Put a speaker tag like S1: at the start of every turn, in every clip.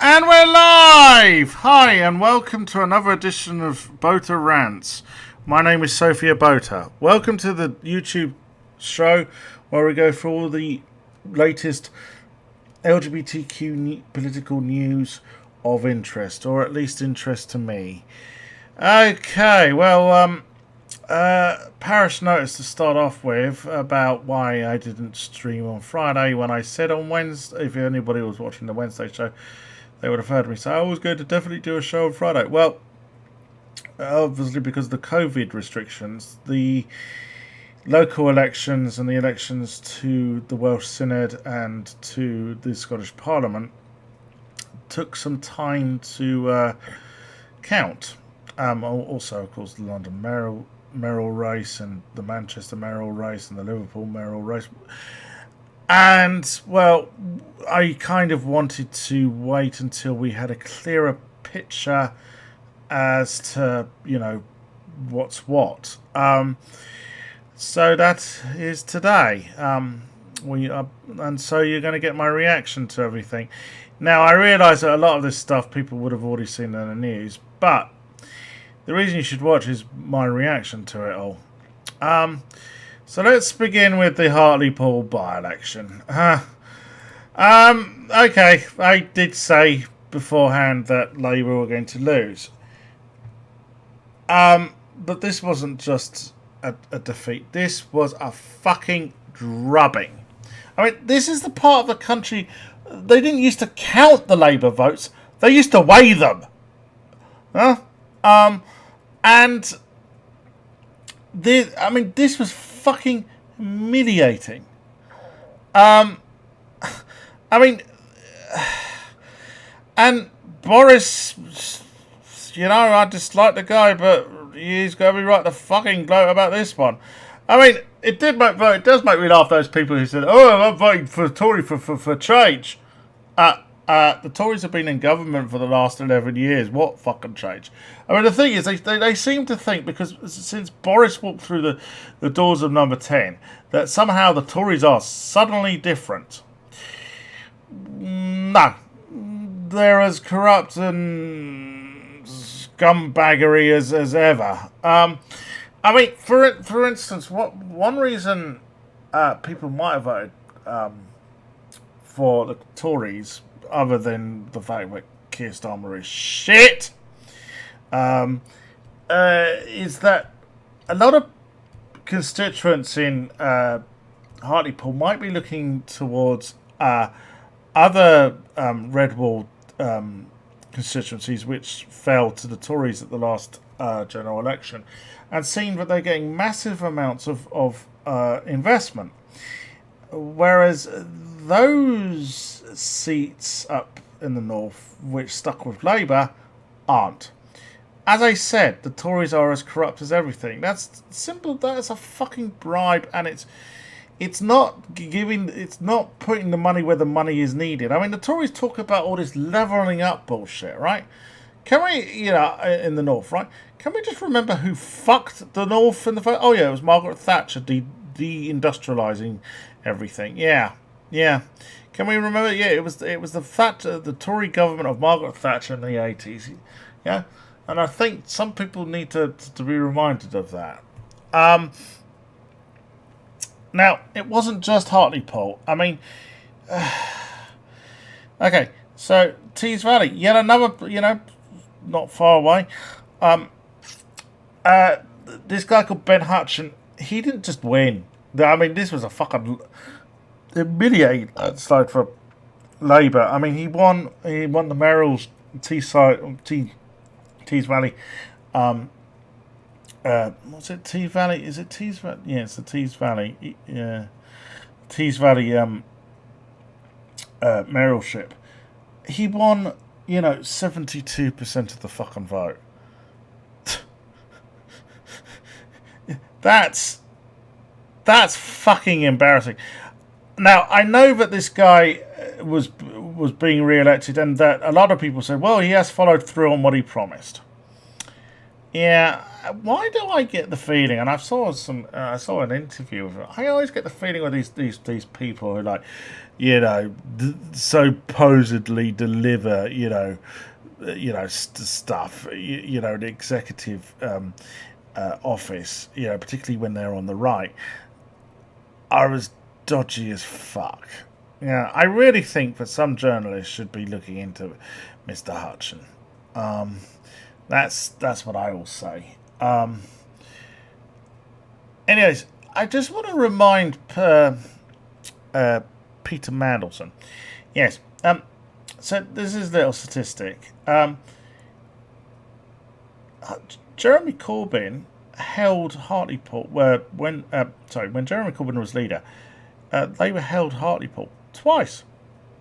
S1: And we're live! Hi, and welcome to another edition of Botha Rants. My name is Sophia Botha. Welcome to the YouTube show where we go through all the latest LGBTQ political news of interest, or at least interest to me. Okay, well, Parish notice to start off with about why I didn't stream on Friday when I said on Wednesday, if anybody was watching the Wednesday show, they would have heard me say I was going to definitely do a show on Friday. Well, obviously because of the COVID restrictions, the local elections and the elections to the Welsh Senedd and to the Scottish Parliament took some time to count. Also, of course, the London mayoral race and the Manchester mayoral race and the Liverpool mayoral race. And, well, I kind of wanted to wait until we had a clearer picture as to, what's what. So that is today. And so you're going to get my reaction to everything. Now, I realise that a lot of this stuff people would have already seen in the news, but the reason you should watch is my reaction to it all. So let's begin with the Hartlepool by-election. Okay, I did say beforehand that Labour were going to lose. But this wasn't just a defeat. This was a fucking drubbing. I mean, this is the part of the country... They didn't used to count the Labour votes. They used to weigh them. And... this was fucking humiliating. And Boris, I dislike the guy, but he's going to be right the fucking gloat about this one. I mean, it does make me laugh, those people who said, oh, I'm voting for Tory for change. The Tories have been in government for the last 11 years. What fucking change? I mean, the thing is, they seem to think, because since Boris walked through the doors of number 10, that somehow the Tories are suddenly different. No. They're as corrupt and scumbaggery as ever. I mean, for instance, one reason people might have voted for the Tories, other than the fact that Keir Starmer is shit, is that a lot of constituents in Hartlepool might be looking towards other red wall constituencies which fell to the Tories at the last general election, and seeing that they're getting massive amounts of investment, whereas those seats up in the north which stuck with Labour aren't. As I said, the Tories are as corrupt as everything. That's simple. That's a fucking bribe, and it's not putting the money where the money is needed. I mean, the Tories talk about all this levelling up bullshit, right? Can we, in the north, right? Can we just remember who fucked the north in the first? Oh yeah, it was Margaret Thatcher deindustrialising everything. Yeah. Can we remember? Yeah, it was the Tory government of Margaret Thatcher in the 80s. Yeah, and I think some people need to be reminded of that. Now, it wasn't just Hartlepool. I mean, okay, so Tees Valley, yet another, not far away. This guy called Ben Hutchin, he didn't just win. I mean, this was a fucking humiliating slide for Labour. I mean, he won the Merrill's Tees Valley. What's it? Tees Valley? Is it Tees Valley? Yeah, it's the Tees Valley. Yeah, Tees Valley mayoralship. He won, 72% of the fucking vote. That's fucking embarrassing. Now, I know that this guy was being re-elected, and that a lot of people said, well, he has followed through on what he promised. Yeah, why do I get the feeling, and I saw an interview with him, I always get the feeling with these people who, like, supposedly deliver, stuff, the executive office, particularly when they're on the right, are as dodgy as fuck. Yeah, I really think that some journalists should be looking into Mr. Hutchin. That's what I will say. Anyways, I just want to remind Peter Mandelson. Yes. So this is a little statistic. Jeremy Corbyn held Hartlepool when Jeremy Corbyn was leader. Labour held Hartlepool twice.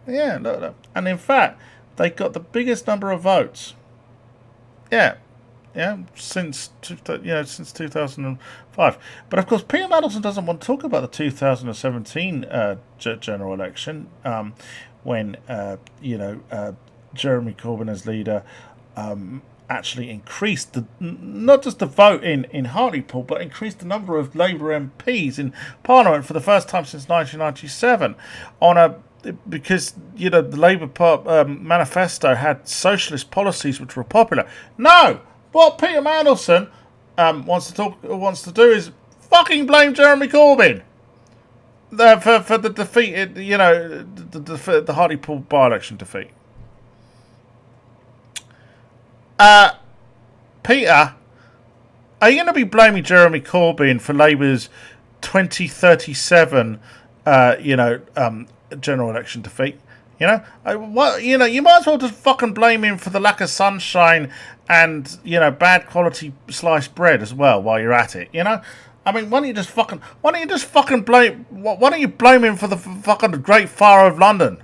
S1: Yeah, look. And in fact, they got the biggest number of votes. Yeah, since 2005. But of course, Peter Mandelson doesn't want to talk about the 2017 general election, when Jeremy Corbyn as leader actually increased not just the vote in Hartlepool, but increased the number of Labour MPs in Parliament for the first time since 1997 because the Labour manifesto had socialist policies which were popular. No, what Peter Mandelson wants to do is fucking blame Jeremy Corbyn for the defeat, the Hartlepool by-election defeat. Peter, are you going to be blaming Jeremy Corbyn for Labour's 2037, general election defeat? You might as well just fucking blame him for the lack of sunshine and bad quality sliced bread as well while you're at it. I mean, why don't you just fucking blame? Why don't you blame him for the fucking Great Fire of London?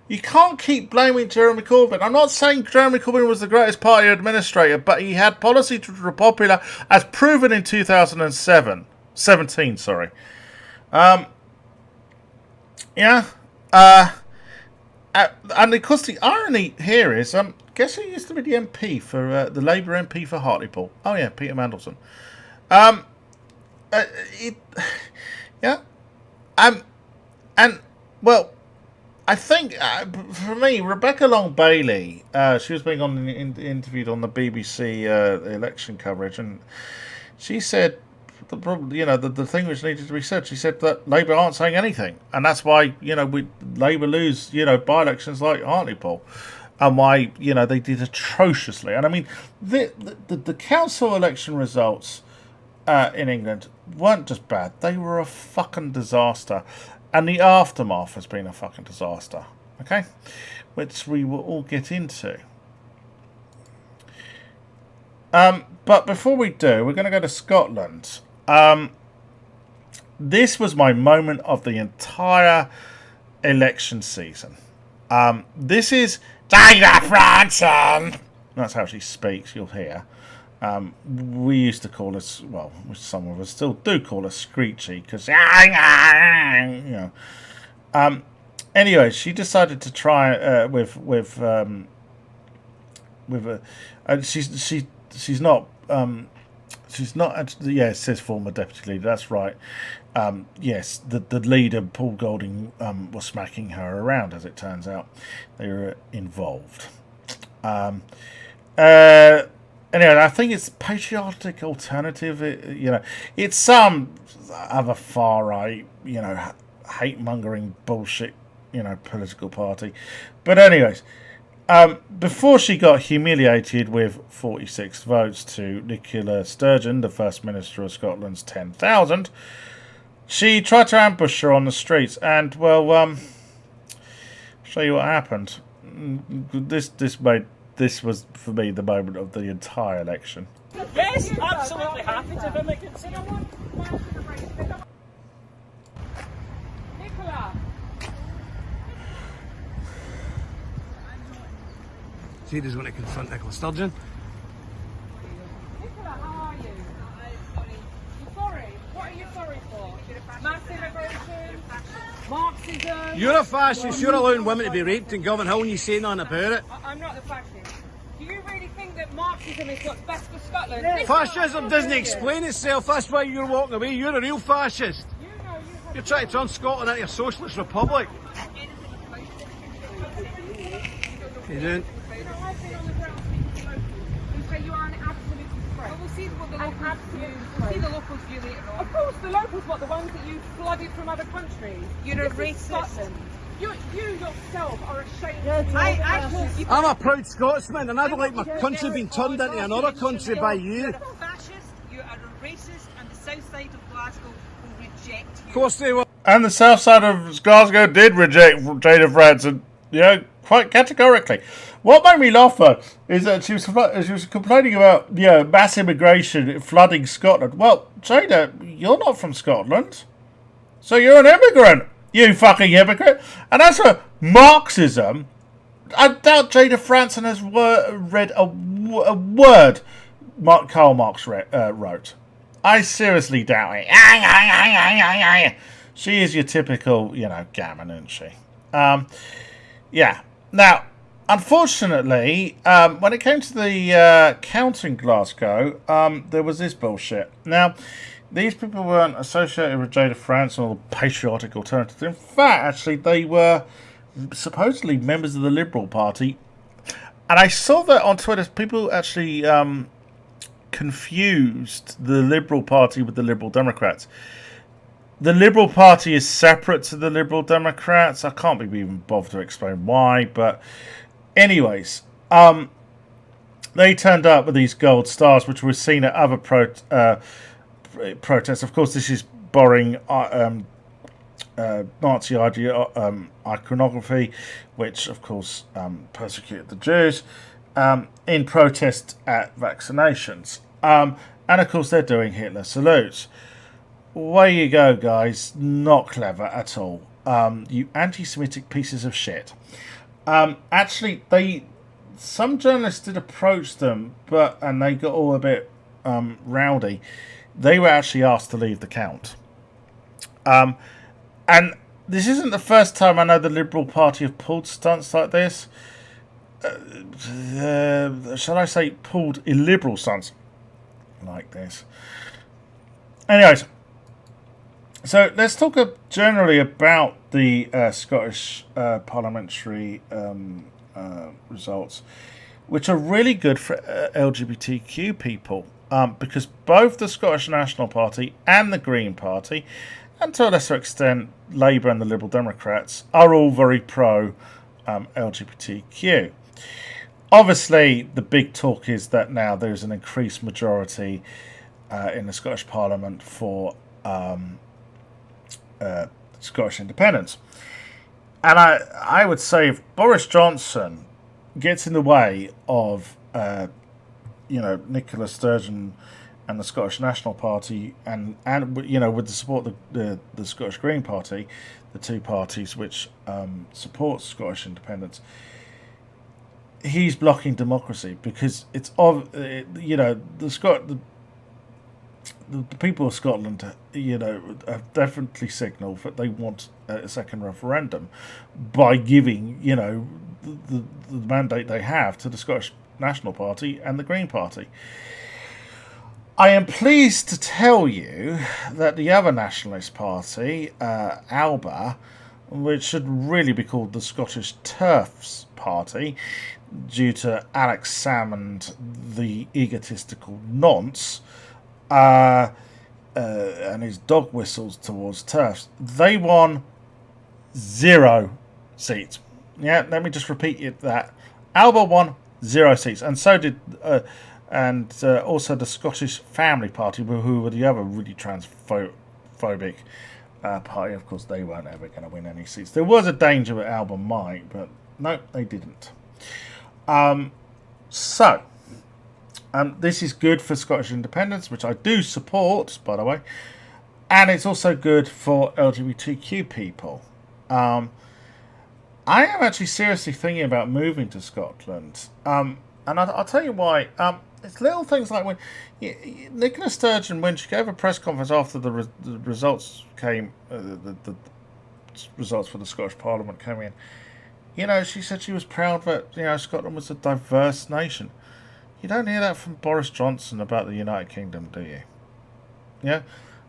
S1: You can't keep blaming Jeremy Corbyn. I'm not saying Jeremy Corbyn was the greatest party administrator, but he had policies which were popular, as proven in 2017. Sorry. Yeah. And of course, the irony here is, guess who used to be the MP for the Labour MP for Hartlepool? Oh yeah, Peter Mandelson. Yeah. And well, I think for me, Rebecca Long Bailey, she was being interviewed on the BBC election coverage, and she said the thing which needed to be said. She said that Labour aren't saying anything, and that's why Labour lose by-elections like Hartlepool, and why they did atrociously. And I mean the council election results in England weren't just bad; they were a fucking disaster. And the aftermath has been a fucking disaster, okay? Which we will all get into. But before we do, we're going to go to Scotland. This was my moment of the entire election season. This is Dana Franson. That's how she speaks, you'll hear. We used to call us, well, some of us still do call us Screechy, because, anyway, she decided to try she's not actually, yeah, it says former deputy leader, that's right. Yes, the leader, Paul Golding, was smacking her around, as it turns out. They were involved. Anyway, I think it's patriotic alternative. It's some other far right, hate mongering bullshit, political party. But anyways, before she got humiliated with 46 votes to Nicola Sturgeon, the First Minister of Scotland's 10,000, she tried to ambush her on the streets, and well, I'll show you what happened. This was, for me, the moment of the entire election.
S2: Yes, absolutely happy to have immigrants. Nicola!
S3: She doesn't want to confront Nicola Sturgeon.
S2: Nicola, how are you? You're sorry? What are you sorry for? Mass immigration? Marxism?
S3: You're a fascist. You're allowing women to be raped in Govan Hill and you say nothing about it.
S2: I'm not the fascist. Do you really think that Marxism is what's best for Scotland?
S3: Fascism doesn't explain itself. That's why you're walking away. You're a real fascist. You're trying to turn Scotland into a socialist republic. You don't.
S2: You are an absolute disgrace. We'll see what the locals view. We'll see the locals view later on. Of course, the locals, what, the ones that you flooded from other countries? You're a racist. Scotland. You yourself are ashamed.
S3: I'm a proud Scotsman and I don't like my country being turned into another country by you.
S4: You're a fascist, you are a racist, and the south side of Glasgow will reject you.
S3: Of course they will.
S1: And the south side of Glasgow did reject Jada Franson, quite categorically. What made me laugh though is that she was complaining about mass immigration flooding Scotland. Well, Jada, you're not from Scotland, so you're an immigrant. You fucking hypocrite. And as for Marxism, I doubt Jada Franson has read a word Karl Marx wrote. I seriously doubt it. She is your typical, gammon, isn't she? Yeah. Now, unfortunately, when it came to the count in Glasgow, there was this bullshit. Now, these people weren't associated with Jada Franson or the patriotic alternative. In fact, actually, they were supposedly members of the Liberal Party. And I saw that on Twitter, people actually confused the Liberal Party with the Liberal Democrats. The Liberal Party is separate to the Liberal Democrats. I can't be even bothered to explain why. But anyways, they turned up with these gold stars, which were seen at other protests. Of course, this is borrowing Nazi iconography, which, of course, persecuted the Jews, in protest at vaccinations. And, of course, they're doing Hitler salutes. Way you go, guys. Not clever at all. you anti-Semitic pieces of shit. Actually, some journalists did approach them, and they got all a bit rowdy. They were actually asked to leave the count. And this isn't the first time I know the Liberal Party have pulled stunts like this. Shall I say pulled illiberal stunts like this? Anyways, so let's talk generally about the Scottish parliamentary results, which are really good for LGBTQ people, because both the Scottish National Party and the Green Party, and to a lesser extent Labour and the Liberal Democrats, are all very pro LGBTQ. Obviously, the big talk is that now there's an increased majority in the Scottish Parliament for Scottish independence. And I would say if Boris Johnson gets in the way of Nicola Sturgeon and the Scottish National Party, and with the support of the Scottish Green Party, the two parties which support Scottish independence, he's blocking democracy, because it's the people of Scotland, have definitely signalled that they want a second referendum by giving, the mandate they have to the Scottish National Party and the Green Party. I am pleased to tell you that the other nationalist party, ALBA, which should really be called the Scottish Turfs Party, due to Alex Salmond, the egotistical nonce, and his dog whistles towards turfs, they won 0 seats. Yeah, let me just repeat that. Alba won 0 seats, and so did also the Scottish Family Party, who were the other really transphobic party. Of course, they weren't ever going to win any seats. There was a danger that Alba might, but no, they didn't. This is good for Scottish independence, which I do support, by the way, and it's also good for LGBTQ people. I am actually seriously thinking about moving to Scotland, and I'll tell you why. It's little things like when Nicola Sturgeon, when she gave a press conference after the results came, the results for the Scottish Parliament came in. She said she was proud that Scotland was a diverse nation. You don't hear that from Boris Johnson about the United Kingdom, do you? Yeah,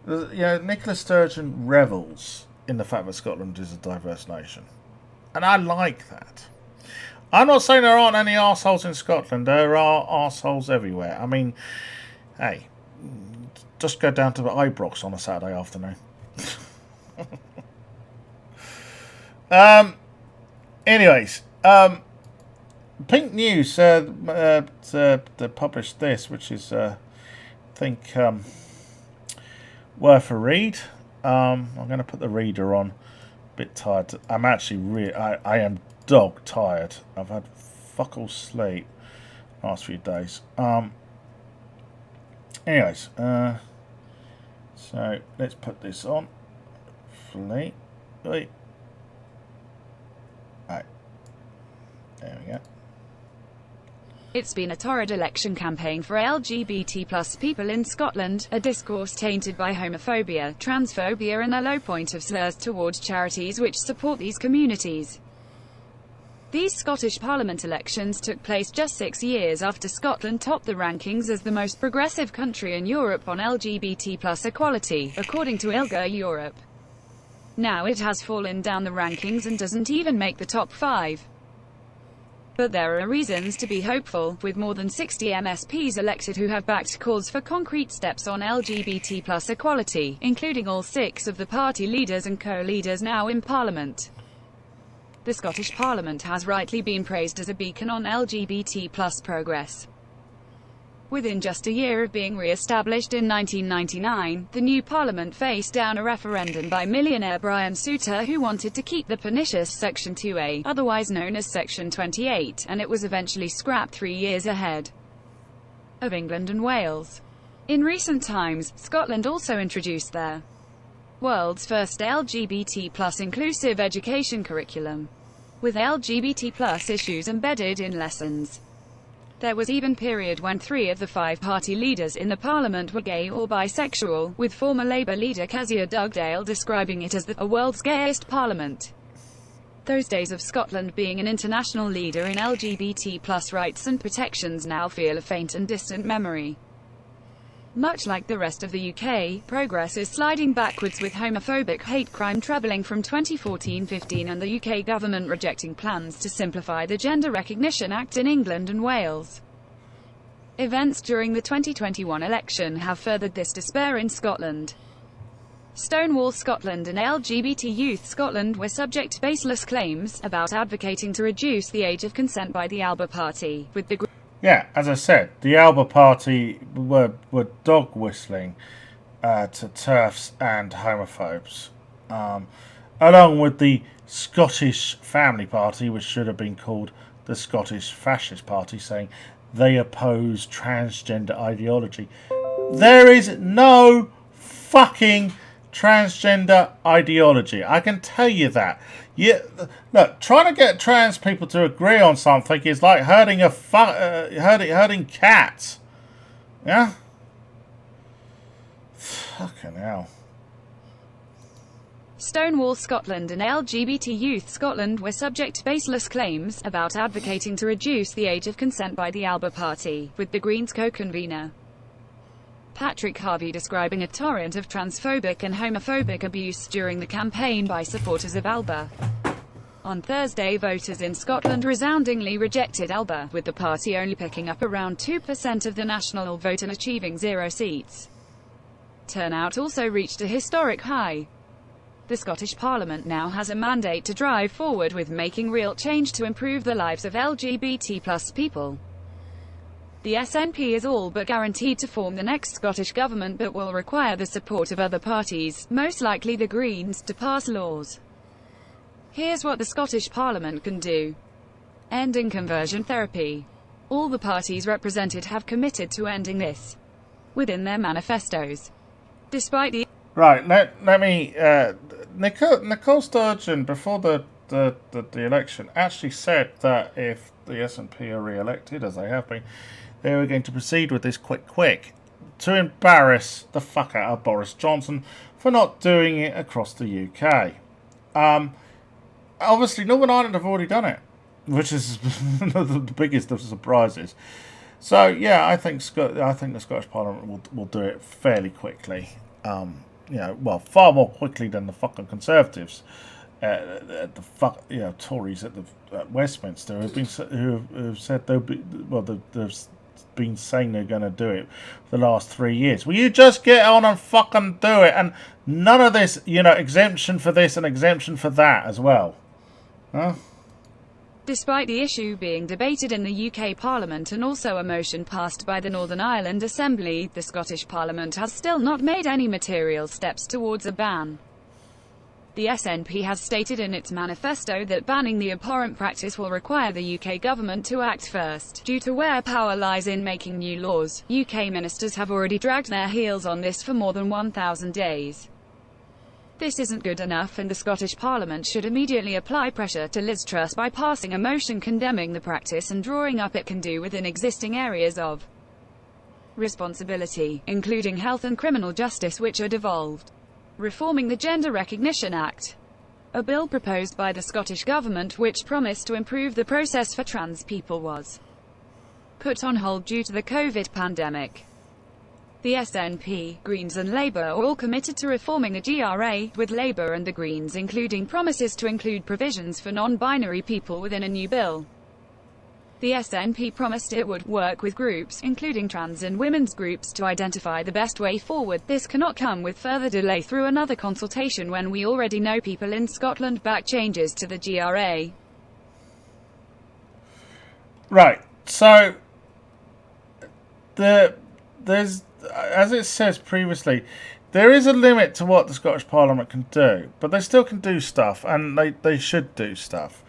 S1: Nicola Sturgeon revels in the fact that Scotland is a diverse nation, and I like that. I'm not saying there aren't any arseholes in Scotland. There are arseholes everywhere. I mean, hey, just go down to the Ibrox on a Saturday afternoon. Anyways, Pink News published this, which is, I think, worth a read. I'm going to put the reader on. A bit tired. I'm actually I am dog tired. I've had fuck all sleep last few days. Anyways, so let's put this on. Wait. Right. There we go.
S5: It's been a torrid election campaign for LGBT plus people in Scotland, a discourse tainted by homophobia, transphobia and a low point of slurs towards charities which support these communities. These Scottish Parliament elections took place just 6 years after Scotland topped the rankings as the most progressive country in Europe on LGBT plus equality, according to ILGA Europe. Now it has fallen down the rankings and doesn't even make the top 5. But there are reasons to be hopeful, with more than 60 MSPs elected who have backed calls for concrete steps on LGBT plus equality, including all 6 of the party leaders and co-leaders now in Parliament. The Scottish Parliament has rightly been praised as a beacon on LGBT plus progress. Within just a year of being re-established in 1999, the new Parliament faced down a referendum by millionaire Brian Souter, who wanted to keep the pernicious Section 2A, otherwise known as Section 28, and it was eventually scrapped 3 years ahead of England and Wales. In recent times, Scotland also introduced their world's first LGBT plus inclusive education curriculum, with LGBT plus issues embedded in lessons. There was even a period when 3 of the 5 party leaders in the parliament were gay or bisexual, with former Labour leader Kezia Dugdale describing it as the world's gayest parliament. Those days of Scotland being an international leader in LGBT plus rights and protections now feel a faint and distant memory. Much like the rest of the UK, progress is sliding backwards, with homophobic hate crime trebling from 2014-15 and the UK government rejecting plans to simplify the Gender Recognition Act in England and Wales. Events during the 2021 election have furthered this despair in Scotland. Stonewall Scotland and LGBT Youth Scotland were subject to baseless claims about advocating to reduce the age of consent by the Alba Party, with the
S1: Yeah, as I said, the Alba Party were dog whistling to TERFs and homophobes, along with the Scottish Family Party, which should have been called the Scottish Fascist Party, saying they oppose transgender ideology. There is no fucking transgender ideology. I can tell you that. Look, trying to get trans people to agree on something is like herding herding cats. Yeah? Fucking hell.
S5: Stonewall Scotland and LGBT Youth Scotland were subject to baseless claims about advocating to reduce the age of consent by the Alba Party, with the Greens co-convener Patrick Harvey describing a torrent of transphobic and homophobic abuse during the campaign by supporters of Alba. On Thursday, voters in Scotland resoundingly rejected Alba, with the party only picking up around 2% of the national vote and achieving 0 seats. Turnout also reached a historic high. The Scottish Parliament now has a mandate to drive forward with making real change to improve the lives of LGBT+ people. The SNP is all but guaranteed to form the next Scottish government, but will require the support of other parties, most likely the Greens, to pass laws. Here's what the Scottish Parliament can do. Ending conversion therapy. All the parties represented have committed to ending this within their manifestos. Despite the
S1: Right, let me... Nicole Sturgeon, before the election, actually said that if the SNP are re-elected, as they have been, they were going to proceed with this quick, to embarrass the fuck out of Boris Johnson for not doing it across the UK. Obviously, Northern Ireland have already done it, which is the biggest of surprises. So, yeah, I think the Scottish Parliament will do it fairly quickly. Far more quickly than the fucking Conservatives, Tories at Westminster who've said they've been saying they're going to do it for the last 3 years. Will you just get on and fucking do it? And none of this, exemption for this and exemption for that as well. Huh?
S5: Despite the issue being debated in the UK Parliament and also a motion passed by the Northern Ireland Assembly, the Scottish Parliament has still not made any material steps towards a ban. The SNP has stated in its manifesto that banning the abhorrent practice will require the UK government to act first. Due to where power lies in making new laws, UK ministers have already dragged their heels on this for more than 1,000 days. This isn't good enough, and the Scottish Parliament should immediately apply pressure to Liz Truss by passing a motion condemning the practice and drawing up it can do within existing areas of responsibility, including health and criminal justice, which are devolved. Reforming the Gender Recognition Act, a bill proposed by the Scottish Government which promised to improve the process for trans people, was put on hold due to the COVID pandemic. The SNP, Greens and Labour are all committed to reforming the GRA, with Labour and the Greens including promises to include provisions for non-binary people within a new bill. The SNP promised it would work with groups, including trans and women's groups, to identify the best way forward. This cannot come with further delay through another consultation when we already know people in Scotland back changes to the GRA.
S1: Right, so there's, as it says previously, there is a limit to what the Scottish Parliament can do, but they still can do stuff, and they should do stuff.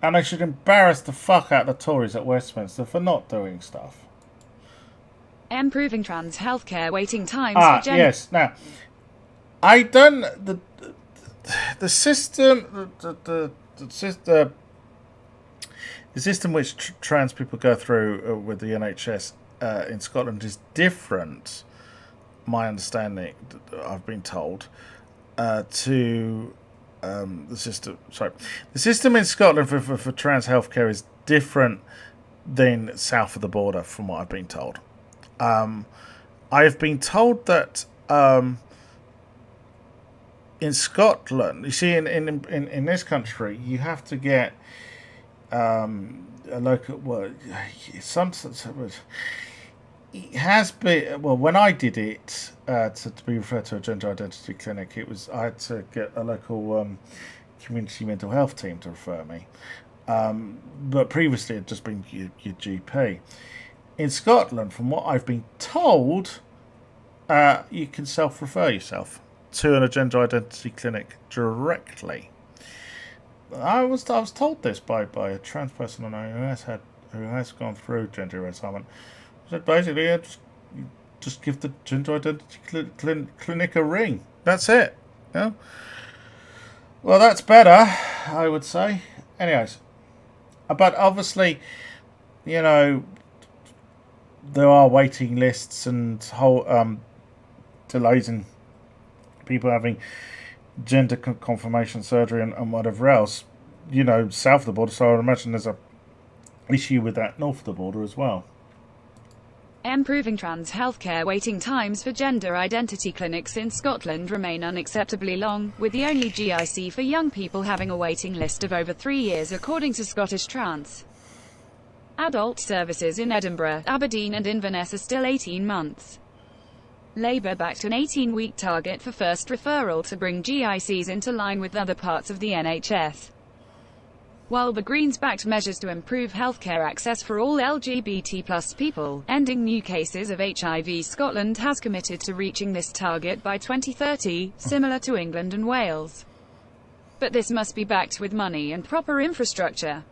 S1: And they should embarrass the fuck out of the Tories at Westminster for not doing stuff.
S5: Improving trans healthcare waiting times for
S1: yes. Now, I don't the system the system which trans people go through with the NHS in Scotland is different. My understanding, I've been told, to the system. Sorry, the system in Scotland for trans healthcare is different than south of the border, from what I've been told. I've been told that in Scotland, you see, in this country, you have to get a local. Well, it has been. Well, when I did it to be referred to a gender identity clinic, I had to get a local community mental health team to refer me. But previously, it had just been your GP. In Scotland, from what I've been told, you can self-refer yourself to a gender identity clinic directly. I was told this by a trans person I know who has gone through gender reassignment. So basically, just give the gender identity clinic a ring. That's it. Yeah. Well, that's better, I would say. Anyways, but obviously, you know, there are waiting lists and whole delays in people having gender confirmation surgery and whatever else, you know, south of the border. So I would imagine there's a issue with that north of the border as well.
S5: Improving trans healthcare waiting times for gender identity clinics in Scotland remain unacceptably long, with the only GIC for young people having a waiting list of over 3 years, according to Scottish Trans. Adult services in Edinburgh, Aberdeen and Inverness are still 18 months. Labour backed an 18-week target for first referral to bring GICs into line with other parts of the NHS. While the Greens backed measures to improve healthcare access for all LGBT+ people, ending new cases of HIV, Scotland has committed to reaching this target by 2030, similar to England and Wales. But this must be backed with money and proper infrastructure.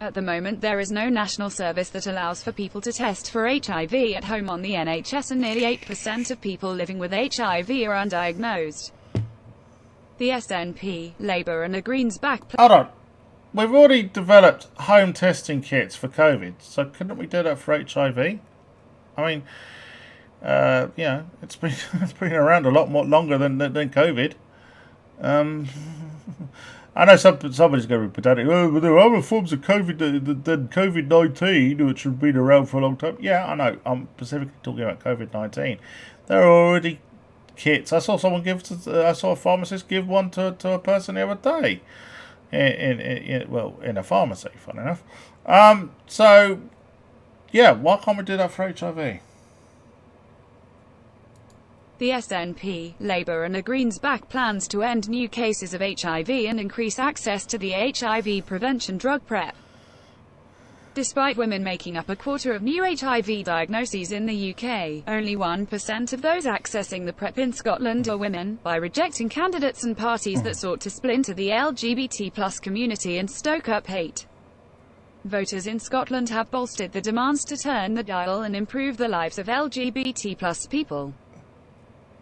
S5: At the moment, there is no national service that allows for people to test for HIV at home on the NHS, and nearly 8% of people living with HIV are undiagnosed. The SNP, Labour and the Greens back...
S1: Hold on. We've already developed home testing kits for COVID, so couldn't we do that for HIV? I mean, yeah, it's been around a lot more longer than COVID. I know somebody's going to be pedantic. Oh, but there are other forms of COVID than COVID-19, which have been around for a long time. Yeah, I know. I'm specifically talking about COVID-19. There are already kits. I saw a pharmacist give one to a person the other day. In a pharmacy, fun enough. So, yeah, why can't we do that for HIV?
S5: The SNP, Labour and the Greens back plans to end new cases of HIV and increase access to the HIV prevention drug PrEP. Despite women making up a quarter of new HIV diagnoses in the UK, only 1% of those accessing the PrEP in Scotland are women, by rejecting candidates and parties that sought to splinter the LGBT+ community and stoke up hate. Voters in Scotland have bolstered the demands to turn the dial and improve the lives of LGBT+ people.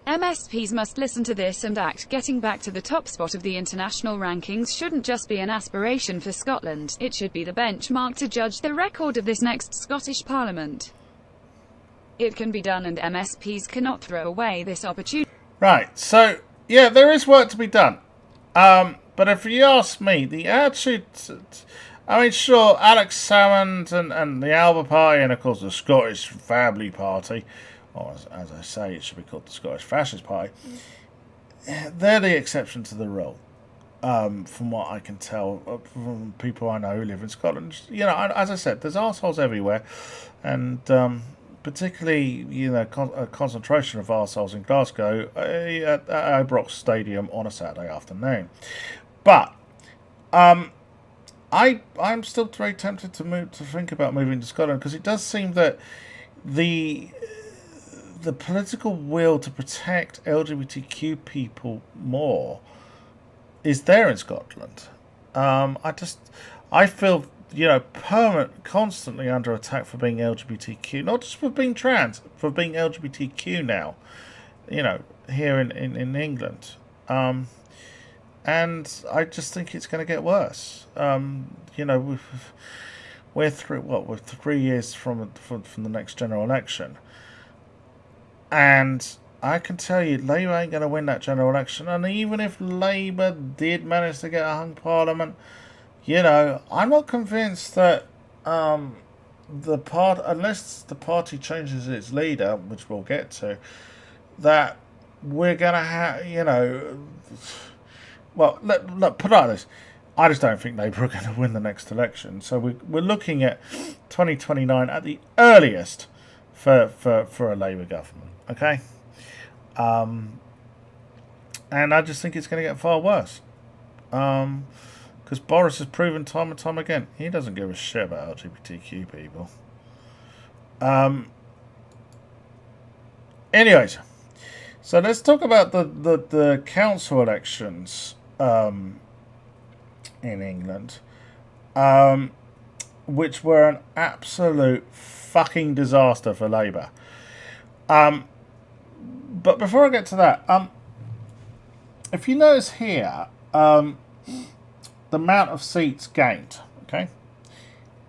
S5: MSPs must listen to this and act. Getting back to the top spot of the international rankings shouldn't just be an aspiration for Scotland, it should be the benchmark to judge the record of this next Scottish Parliament. It can be done, and MSPs cannot throw away this opportunity.
S1: Right, so, yeah, there is work to be done. But if you ask me, the attitude... I mean, sure, Alex Salmond and the Alba Party, and of course the Scottish Family Party, or as I say, it should be called the Scottish Fascist Party, they're the exception to the rule, from what I can tell from people I know who live in Scotland. You know, as I said, there's arseholes everywhere, and particularly, you know, a concentration of arseholes in Glasgow at Ibrox Stadium on a Saturday afternoon. But I'm still very tempted to think about moving to Scotland, because it does seem that the political will to protect LGBTQ people more is there in Scotland. I feel, you know, constantly under attack for being LGBTQ, not just for being trans, for being LGBTQ now. You know, here in England. And I just think it's going to get worse. You know, we're 3 years from the next general election, and I can tell you, Labour ain't going to win that general election. And even if Labour did manage to get a hung parliament, you know, I'm not convinced that unless the party changes its leader, which we'll get to, that we're going to have, you know. Well, look, put it like this. I just don't think Labour are going to win the next election. So we're looking at 2029 at the earliest for a Labour government. Okay? And I just think it's going to get far worse. Because Boris has proven time and time again, he doesn't give a shit about LGBTQ people. Anyways, so let's talk about the council elections in England, which were an absolute fucking disaster for Labour. But before I get to that, if you notice here, the amount of seats gained, okay?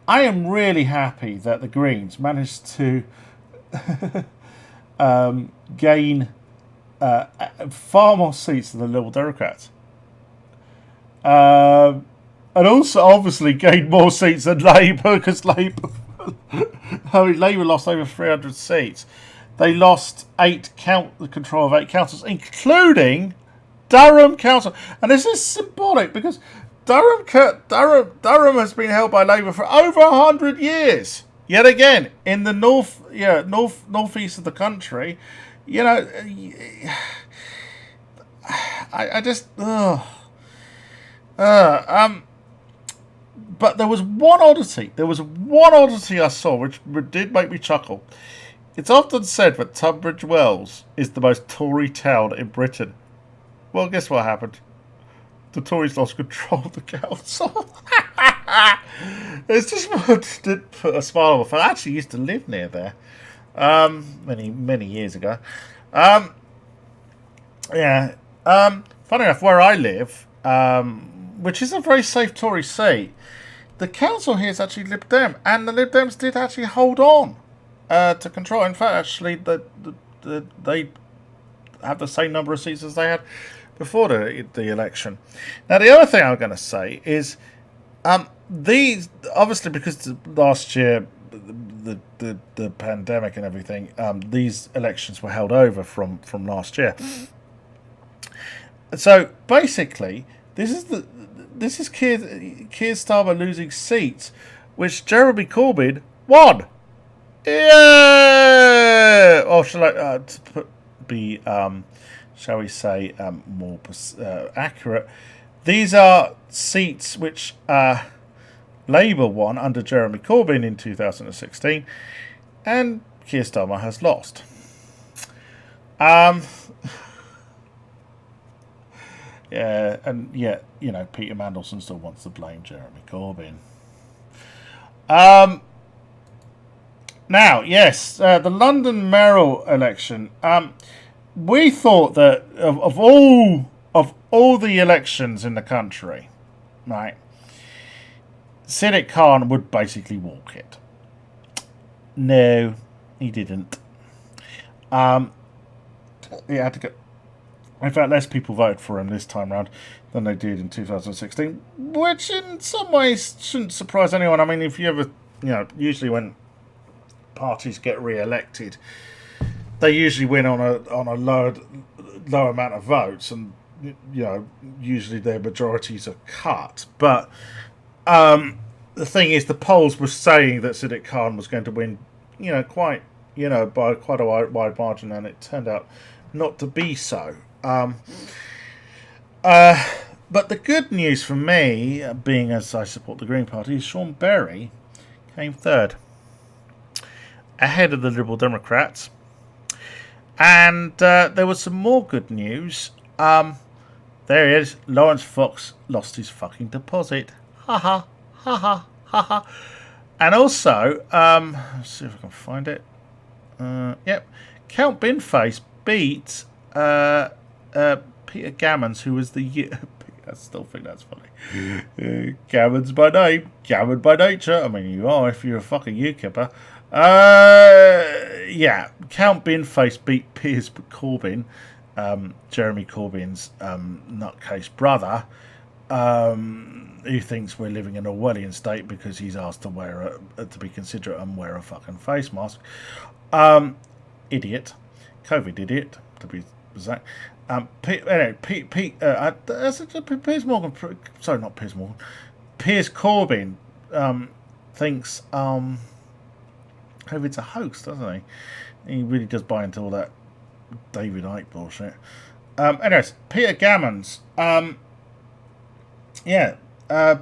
S1: I am really happy that the Greens managed to gain far more seats than the Liberal Democrats. And also, obviously, gained more seats than Labour, because Labour lost over 300 seats. They lost the control of 8 councils, including Durham Council. And this is symbolic, because Durham has been held by Labour for over 100 years. Yet again, in the northeast of the country, you know, I just but there was one oddity. I saw which did make me chuckle. It's often said that Tunbridge Wells is the most Tory town in Britain. Well, guess what happened? The Tories lost control of the council. It's just did put a smile on my face. I actually used to live near there many years ago. Yeah. Funny enough, where I live, which is a very safe Tory seat, the council here is actually Lib Dem, and the Lib Dems did actually hold on to control. In fact, actually, they have the same number of seats as they had before the election. Now, the other thing I'm going to say is, these obviously, because last year the pandemic and everything, these elections were held over from last year. So basically, this is Keir Starmer losing seats, which Jeremy Corbyn won. Yeah. Or shall I be shall we say more accurate? These are seats which Labour won under Jeremy Corbyn in 2016, and Keir Starmer has lost. Yeah, and yet, you know, Peter Mandelson still wants to blame Jeremy Corbyn. Now, yes, the London mayoral election. We thought that of all the elections in the country, right, Sadiq Khan would basically walk it. No, he didn't. He had to go. In fact, less people voted for him this time round than they did in 2016, which in some ways shouldn't surprise anyone. I mean, if you ever, usually when parties get re-elected, they usually win on a low amount of votes, and usually their majorities are cut. But the thing is, the polls were saying that Sadiq Khan was going to win, quite, by quite a wide margin, and it turned out not to be so. But the good news for me, being as I support the Green Party, is Sean Berry came third, ahead of the Liberal Democrats. And there was some more good news. There he is. Lawrence Fox lost his fucking deposit. Ha ha ha ha ha ha. And also, let's see if I can find it. Yep, Count Binface beat Peter Gammons, who was the... I still think that's funny. Gammons by name, Gammon by nature. I mean, you are if you're a fucking UKIPper. Yeah, Count Binface beat Piers Corbyn, Jeremy Corbyn's nutcase brother, who thinks we're living in a Orwellian state because he's asked to wear to be considerate and wear a fucking face mask. Idiot, COVID idiot to be exact. Piers Morgan. Sorry, not Piers Morgan. Piers Corbyn thinks COVID's a hoax, doesn't he? He really does buy into all that David Icke bullshit. Anyways, Peter Gammons.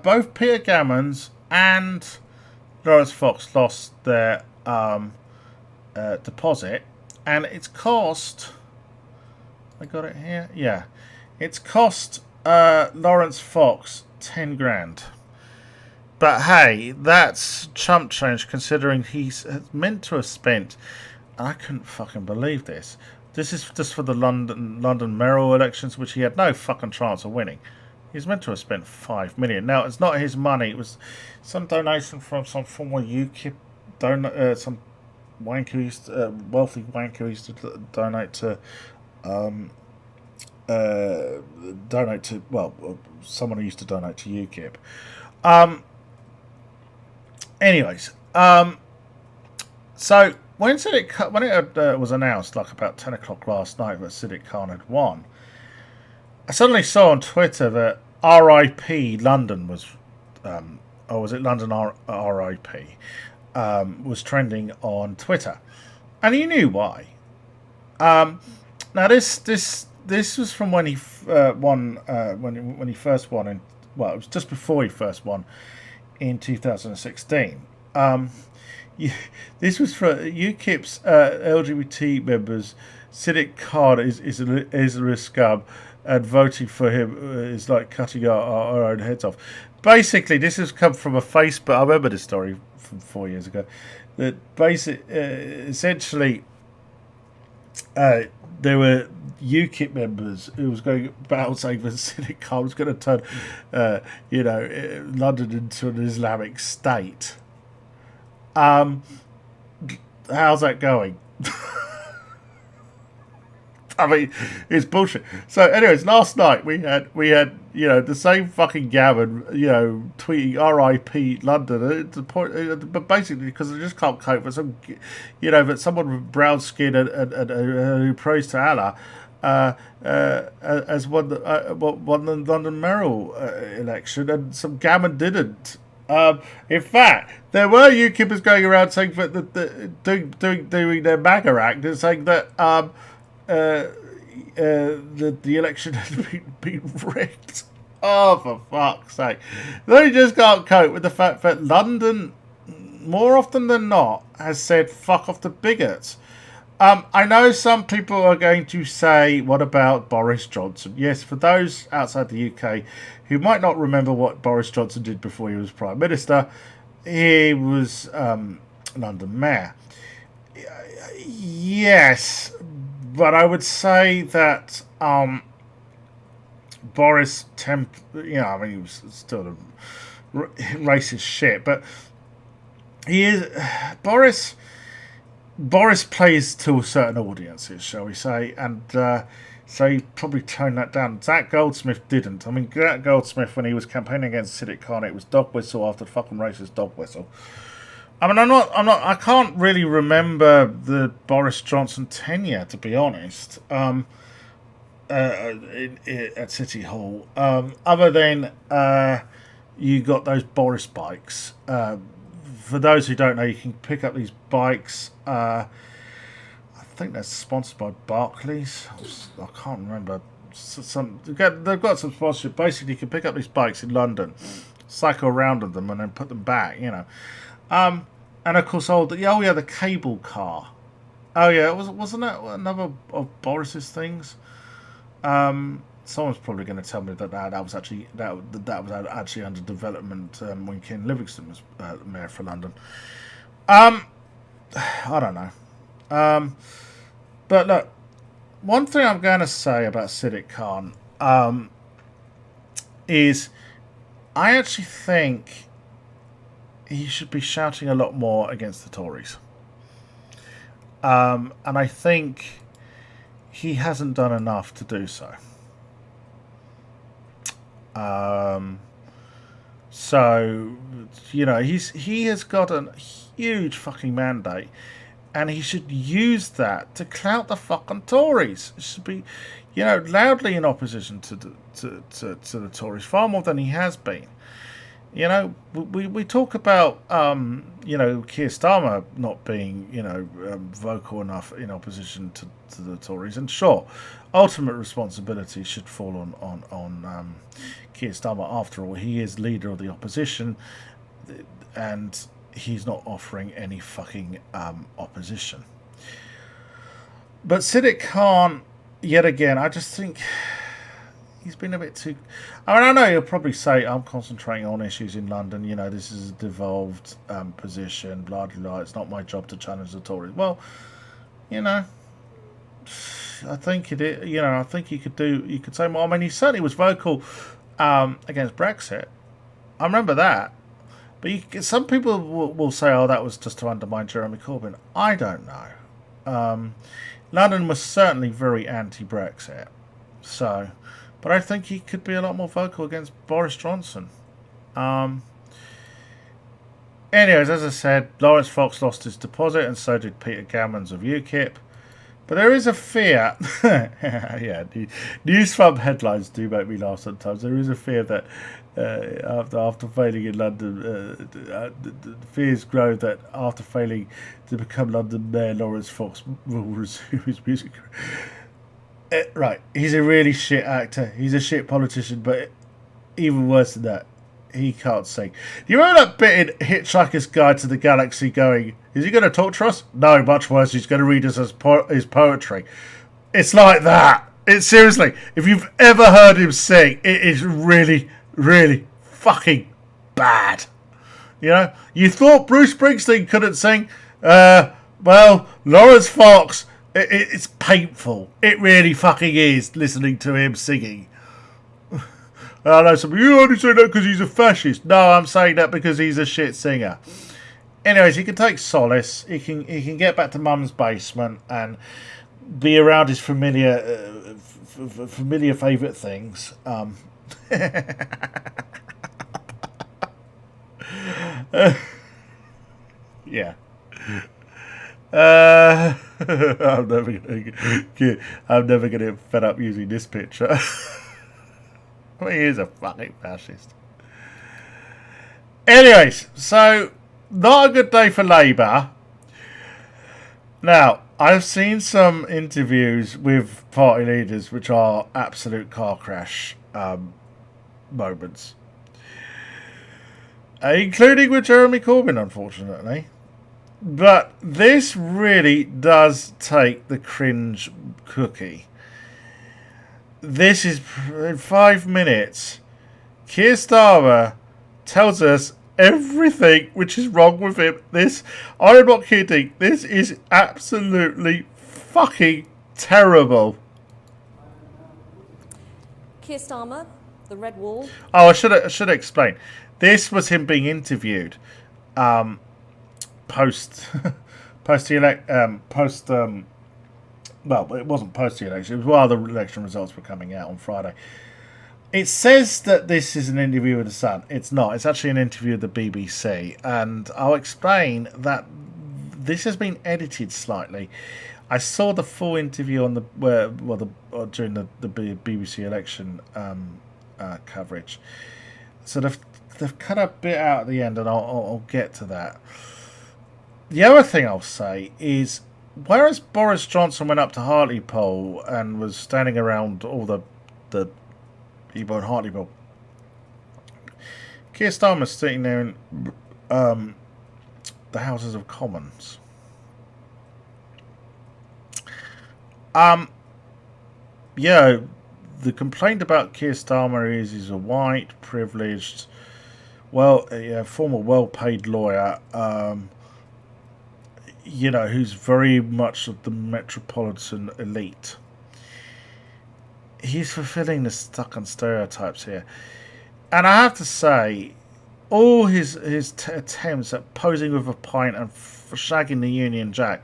S1: Both Peter Gammons and Lawrence Fox lost their deposit, and it's cost... I got it here? Yeah. It's cost Lawrence Fox 10 grand. But hey, that's chump change considering he's meant to have spent... I couldn't fucking believe this. This is just for the London mayoral elections, which he had no fucking chance of winning. He's meant to have spent 5 million. Now, it's not his money. It was some donation from some former UKIP some wanker wealthy wanker used to donate to... someone who used to donate to UKIP. So when it was announced, like about 10 o'clock last night, that Sadiq Khan had won, I suddenly saw on Twitter that RIP London was, or was it London RIP, was trending on Twitter, and you knew why. Now this was from when he won, when he first won in, well, it was just before he first won in 2016. This was for UKIP's LGBT members. Sadiq Khan is a risk scum, and voting for him is like cutting our own heads off. Basically, this has come from a Facebook. I remember this story from 4 years ago. That essentially. There were UKIP members who was going about saying that Sadiq Khan was going to turn, London into an Islamic state. How's that going? I mean, it's bullshit. So, anyways, last night we had the same fucking gammon, tweeting R.I.P. London. But basically, because I just can't cope with some, that someone with brown skin and who prays to Allah as won the London mayoral election, and some gammon didn't. In fact, there were UKIPers going around saying that doing their MAGA act and saying that. The election had been rigged. Oh, for fuck's sake. They just can't cope with the fact that London, more often than not, has said fuck off the bigots. I know some people are going to say, what about Boris Johnson? Yes, for those outside the UK who might not remember what Boris Johnson did before he was Prime Minister, he was London Mayor. Yes, but I would say that Boris he was still a racist shit, but he is Boris plays to certain audiences, shall we say, and so he probably toned that down. Zach Goldsmith didn't. I mean, Zach Goldsmith, when he was campaigning against Sadiq Khan, it was dog whistle after fucking racist dog whistle. I mean, I can't really remember the Boris Johnson tenure, to be honest, at City Hall, other than you got those Boris bikes. For those who don't know, you can pick up these bikes. I think they're sponsored by Barclays. I can't remember. They've got some sponsorship. Basically, you can pick up these bikes in London, cycle around on them, and then put them back. And of course, the cable car. Oh yeah, wasn't that another of Boris's things? Someone's probably going to tell me that was actually under development when Ken Livingstone was mayor for London. I don't know. But look, one thing I'm going to say about Sadiq Khan is I actually think he should be shouting a lot more against the Tories. And I think he hasn't done enough to do so. So, you know, he has got a huge fucking mandate, and he should use that to clout the fucking Tories. He should be, you know, loudly in opposition to the Tories, far more than he has been. You know, we talk about, you know, Keir Starmer not being, you know, vocal enough in opposition to the Tories. And sure, ultimate responsibility should fall on Keir Starmer. After all, he is leader of the opposition, and he's not offering any fucking opposition. But Sadiq Khan, yet again, I just think he's been a bit too... I mean, I know he'll probably say, I'm concentrating on issues in London, you know, this is a devolved position, blah, blah, blah, it's not my job to challenge the Tories. Well, you know, I think I think you could say more. I mean, he certainly was vocal against Brexit. I remember that. But some people will say, oh, that was just to undermine Jeremy Corbyn. I don't know. London was certainly very anti-Brexit. So... But I think he could be a lot more vocal against Boris Johnson. Anyways, as I said, Lawrence Fox lost his deposit, and so did Peter Gammons of UKIP. But there is a fear... yeah, news from headlines do make me laugh sometimes. There is a fear that after failing in London, the fears grow that after failing to become London Mayor, Lawrence Fox will resume his music career. Right, he's a really shit actor. He's a shit politician, but even worse than that, he can't sing. Do you remember that bit in Hitchhiker's Guide to the Galaxy going, is he going to talk to us? No, much worse, he's going to read us his poetry. It's like that. It's seriously, if you've ever heard him sing, it is really, really fucking bad. You know, you thought Bruce Springsteen couldn't sing? Well, Lawrence Fox... It's painful. It really fucking is, listening to him singing. I know some of you only say that because he's a fascist. No, I'm saying that because he's a shit singer. Anyways, he can take solace. He can get back to Mum's basement and be around his familiar favourite things. Yeah. I'm never gonna get fed up using this picture. I mean, he is a fucking fascist. Anyways, so not a good day for Labour. Now, I've seen some interviews with party leaders which are absolute car crash moments, including with Jeremy Corbyn, unfortunately. But this really does take the cringe cookie. This is, in 5 minutes, Keir Starmer tells us everything which is wrong with him. This, I'm not kidding, this is absolutely fucking terrible.
S6: Keir Starmer, the Red Wall.
S1: Oh, I should explain. This was him being interviewed. Well, it wasn't post the election. It was while the election results were coming out on Friday. It says that this is an interview with the Sun. It's not. It's actually an interview with the BBC, and I'll explain that this has been edited slightly. I saw the full interview on during the BBC election coverage. So they've cut a bit out at the end, and I'll get to that. The other thing I'll say is, whereas Boris Johnson went up to Hartlepool and was standing around all the people in Hartlepool, Keir Starmer's sitting there in the Houses of Commons. Yeah, the complaint about Keir Starmer is he's a white, privileged, former well-paid lawyer, you know, who's very much of the metropolitan elite. he's fulfilling the stuck on stereotypes here. And I have to say, all his attempts at posing with a pint and shagging the Union Jack,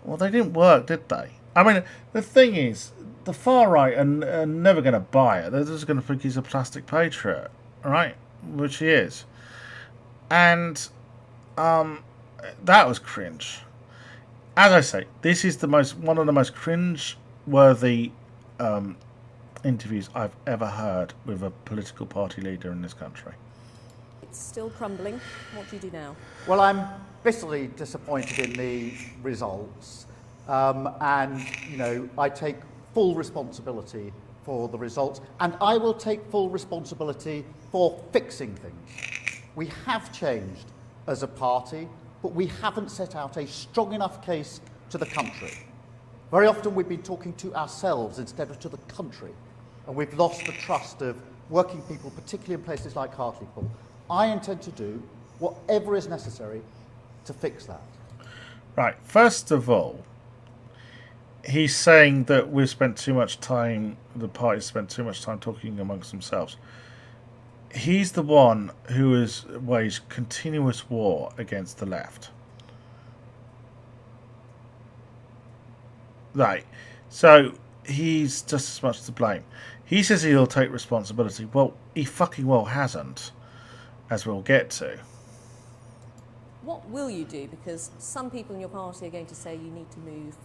S1: well, they didn't work, did they? I mean, the thing is, the far right are never going to buy it. They're just going to think he's a plastic patriot, right? Which he is. And that was cringe. As I say, this is one of the most cringe-worthy interviews I've ever heard with a political party leader in this country.
S6: It's still crumbling. What do you do now?
S7: Well, I'm bitterly disappointed in the results, and I take full responsibility for the results, and I will take full responsibility for fixing things. We have changed as a party, but we haven't set out a strong enough case to the country. Very often we've been talking to ourselves instead of to the country, and we've lost the trust of working people, particularly in places like Hartlepool. I intend to do whatever is necessary to fix that.
S1: Right, first of all, he's saying that we've spent too much time, the party spent too much time talking amongst themselves. He's the one who has waged continuous war against the left. Right, so he's just as much to blame. He says he'll take responsibility. Well, he fucking well hasn't, as we'll get to.
S6: What will you do? Because some people in your party are going to say you need to move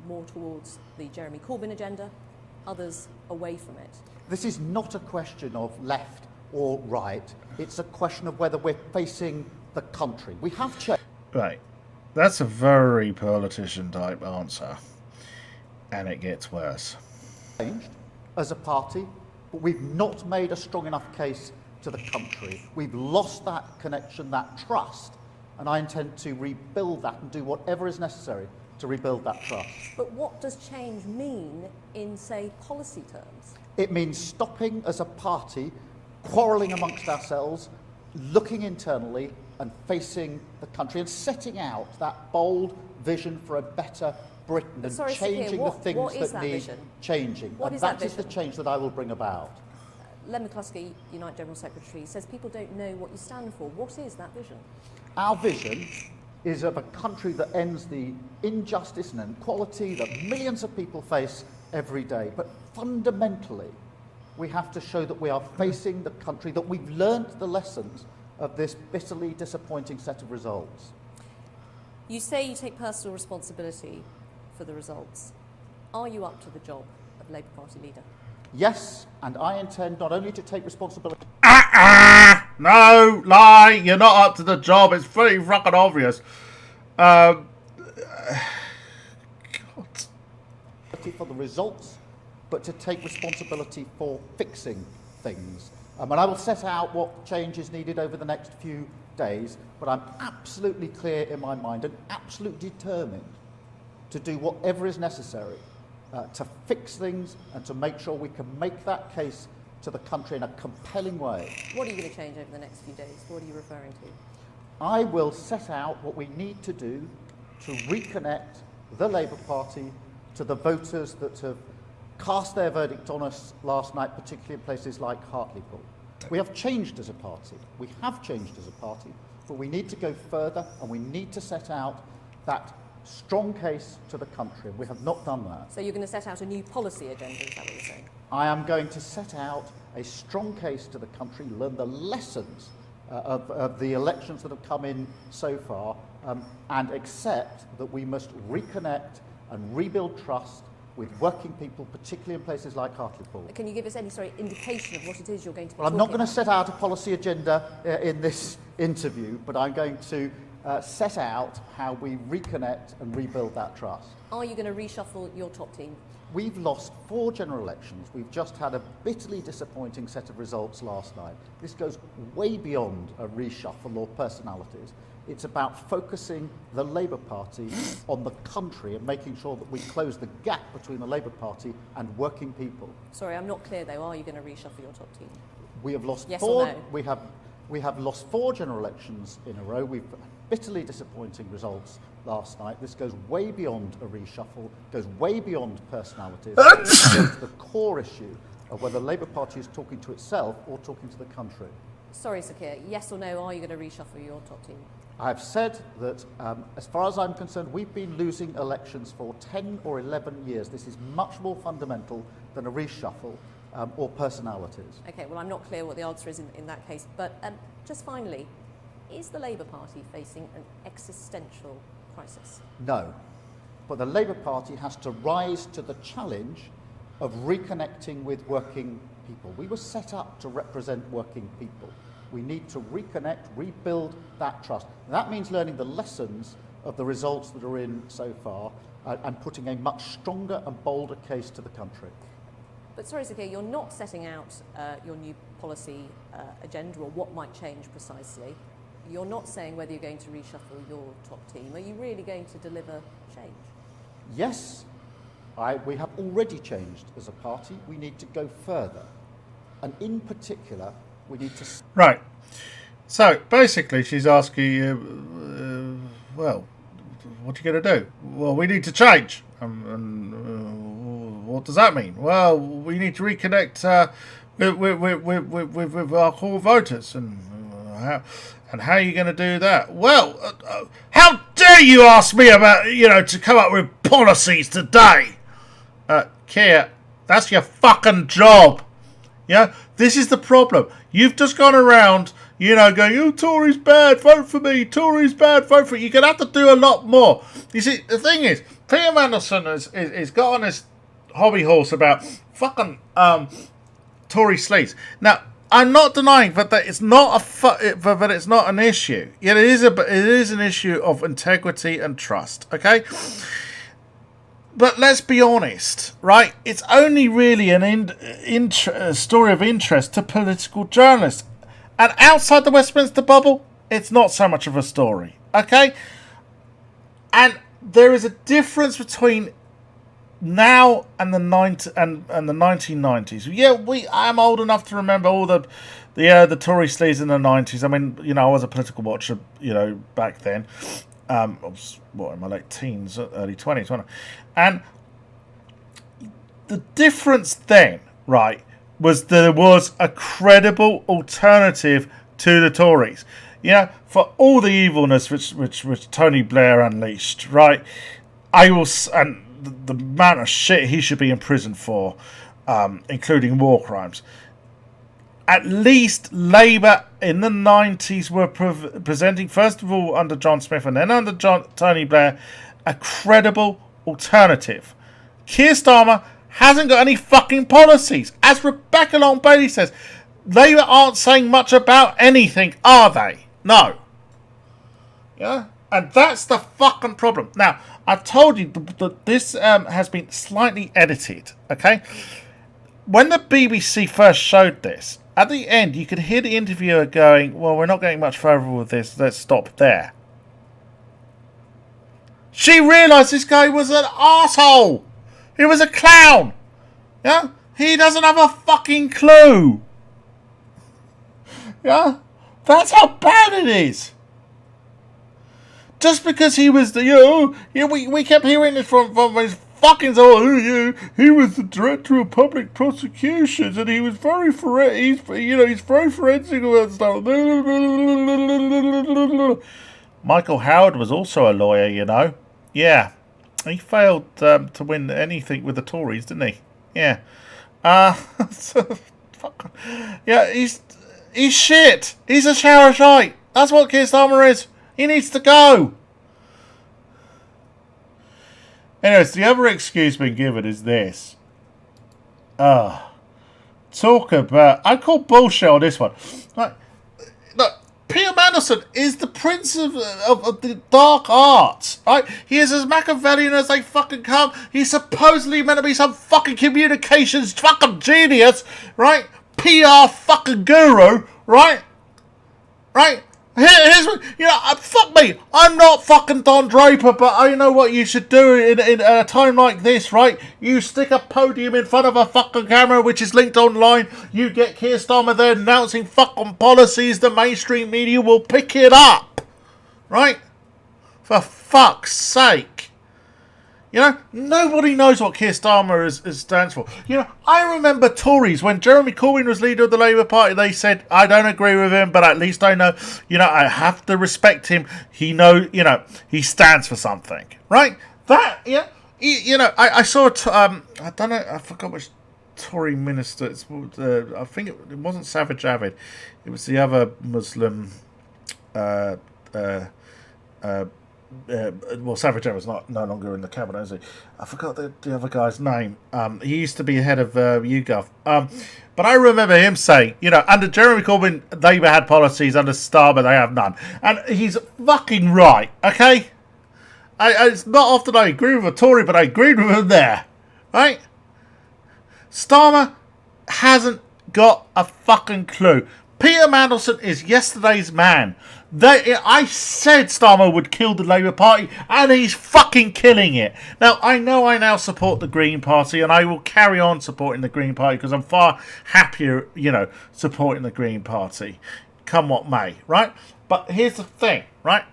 S6: more towards the Jeremy Corbyn agenda, others away from it.
S7: This is not a question of left or right. It's a question of whether we're facing the country. We have changed.
S1: Right. That's a very politician-type answer. And it gets worse.
S7: As a party, but we've not made a strong enough case to the country. We've lost that connection, that trust, and I intend to rebuild that and do whatever is necessary to rebuild that trust.
S6: But what does change mean in, say, policy terms?
S7: It means stopping as a party, quarrelling amongst ourselves, looking internally and facing the country and setting out that bold vision for a better Britain and changing the things that need changing. And that is the change that I will bring about.
S6: Len McCluskey, Unite General Secretary, says people don't know what you stand for. What is that vision?
S7: Our vision is of a country that ends the injustice and inequality that millions of people face every day. But fundamentally, we have to show that we are facing the country, that we've learnt the lessons of this bitterly disappointing set of results.
S6: You say you take personal responsibility for the results. Are you up to the job of Labour Party leader?
S7: Yes, and I intend not only to take responsibility...
S1: No, lie, you're not up to the job. It's pretty fucking obvious. God.
S7: For the results, but to take responsibility for fixing things. And I will set out what change is needed over the next few days, but I'm absolutely clear in my mind and absolutely determined to do whatever is necessary to fix things and to make sure we can make that case to the country in a compelling way.
S6: What are you going to change over the next few days? What are you referring to?
S7: I will set out what we need to do to reconnect the Labour Party to the voters that have cast their verdict on us last night, particularly in places like Hartlepool. We have changed as a party. We have changed as a party, but we need to go further and we need to set out that strong case to the country. We have not done that.
S6: So you're going to set out a new policy agenda, is that what you're saying?
S7: I am going to set out a strong case to the country, learn the lessons of the elections that have come in so far, and accept that we must reconnect and rebuild trust with working people, particularly in places like Hartlepool.
S6: Can you give us any indication of what it is you're going to be
S7: Well, I'm not going to set out a policy agenda in this interview, but I'm going to set out how we reconnect and rebuild that trust.
S6: Are you going to reshuffle your top team?
S7: We've lost 4 general elections. We've just had a bitterly disappointing set of results last night. This goes way beyond a reshuffle or personalities. It's about focusing the Labour Party on the country and making sure that we close the gap between the Labour Party and working people.
S6: Sorry, I'm not clear though. Are you going to reshuffle your top team?
S7: We have lost
S6: yes
S7: 4.
S6: Or no?
S7: We have lost 4 general elections in a row. We've bitterly disappointing results last night. This goes way beyond a reshuffle, goes way beyond personalities. It goes to the core issue of whether the Labour Party is talking to itself or talking to the country.
S6: Sorry, Sir Keir, yes or no, are you going to reshuffle your top team?
S7: I've said that, as far as I'm concerned, we've been losing elections for 10 or 11 years. This is much more fundamental than a reshuffle or personalities.
S6: OK, well, I'm not clear what the answer is in that case. But just finally, is the Labour Party facing an existential crisis?
S7: No. But the Labour Party has to rise to the challenge of reconnecting with working people. We were set up to represent working people. We need to reconnect, rebuild that trust. And that means learning the lessons of the results that are in so far and putting a much stronger and bolder case to the country.
S6: But sorry, Sir Keir, you're not setting out your new policy agenda or what might change precisely. You're not saying whether you're going to reshuffle your top team. Are you really going to deliver change?
S7: Yes, we have already changed as a party. We need to go further. And in particular, we need to...
S1: Right. So, basically, she's asking you, well, what are you going to do? Well, we need to change. What does that mean? Well, we need to reconnect with our core voters. And how are you going to do that? Well, how dare you ask me about, to come up with policies today? Keir, that's your fucking job. Yeah, this is the problem. You've just gone around, going, oh, Tories bad, vote for me. Tories bad, vote for me. You're going to have to do a lot more. You see, the thing is, Peter Mandelson has got on his hobby horse about fucking Tory sleaze. Now, I'm not denying that it's not that it's not an issue. Yet it is an issue of integrity and trust. Okay. But let's be honest, right? It's only really a story of interest to political journalists. And outside the Westminster bubble, it's not so much of a story, okay? And there is a difference between now and the 1990s. Yeah, I'm old enough to remember all the Tory sleaze in the 90s. I mean, I was a political watcher, back then. I was, in my late teens, early 20s, wasn't I? And the difference then, right, was there was a credible alternative to the Tories. For all the evilness which Tony Blair unleashed, right? And the amount of shit he should be in prison for, including war crimes. At least Labour in the 90s were presenting, first of all under John Smith and then under Tony Blair, a credible alternative. Keir Starmer hasn't got any fucking policies. As Rebecca Long Bailey says, Labour aren't saying much about anything, are they? No. Yeah? And that's the fucking problem. Now, I've told you that this has been slightly edited, okay? When the BBC first showed this, at the end, you could hear the interviewer going, well, we're not getting much further with this. Let's stop there. She realised this guy was an arsehole. He was a clown. Yeah? He doesn't have a fucking clue. Yeah? That's how bad it is. Just because he was the, we kept hearing this from his fucking, he was the director of public prosecutions and he was very he's very forensic about stuff. Michael Howard was also a lawyer, Yeah. He failed to win anything with the Tories, didn't he? Yeah. Yeah, he's shit. He's a shower of shite. That's what Keir Starmer is. He needs to go. Anyways, the other excuse being given is this. Talk about... I call bullshit on this one. Look, Peter Mandelson is the prince of the dark arts, right? He is as Machiavellian as they fucking come. He's supposedly meant to be some fucking communications fucking genius, right? PR fucking guru, right? Right? Here's what, fuck me. I'm not fucking Don Draper, but I know what you should do in a time like this, right? You stick a podium in front of a fucking camera, which is linked online. You get Keir Starmer there announcing fucking policies. The mainstream media will pick it up, right? For fuck's sake. You know, nobody knows what Keir Starmer stands for. You know, I remember Tories, when Jeremy Corbyn was leader of the Labour Party, they said, I don't agree with him, but at least I know, you know, I have to respect him. He he stands for something, right? That, yeah, you know, I saw, I don't know, I forgot which Tory minister, I think it wasn't Savage Avid, it was the other Muslim, well, Savage Avid's no longer in the cabinet, is he? I forgot the other guy's name. He used to be head of YouGov. But I remember him saying, you know, under Jeremy Corbyn, Labour had policies, under Starmer, they have none. And he's fucking right, okay? It's not often I agree with a Tory, but I agreed with him there, right? Starmer hasn't got a fucking clue. Peter Mandelson is yesterday's man. I said Starmer would kill the Labour Party, and he's fucking killing it. Now, I know I now support the Green Party, and I will carry on supporting the Green Party, because I'm far happier, you know, supporting the Green Party, come what may, right? But here's the thing, right?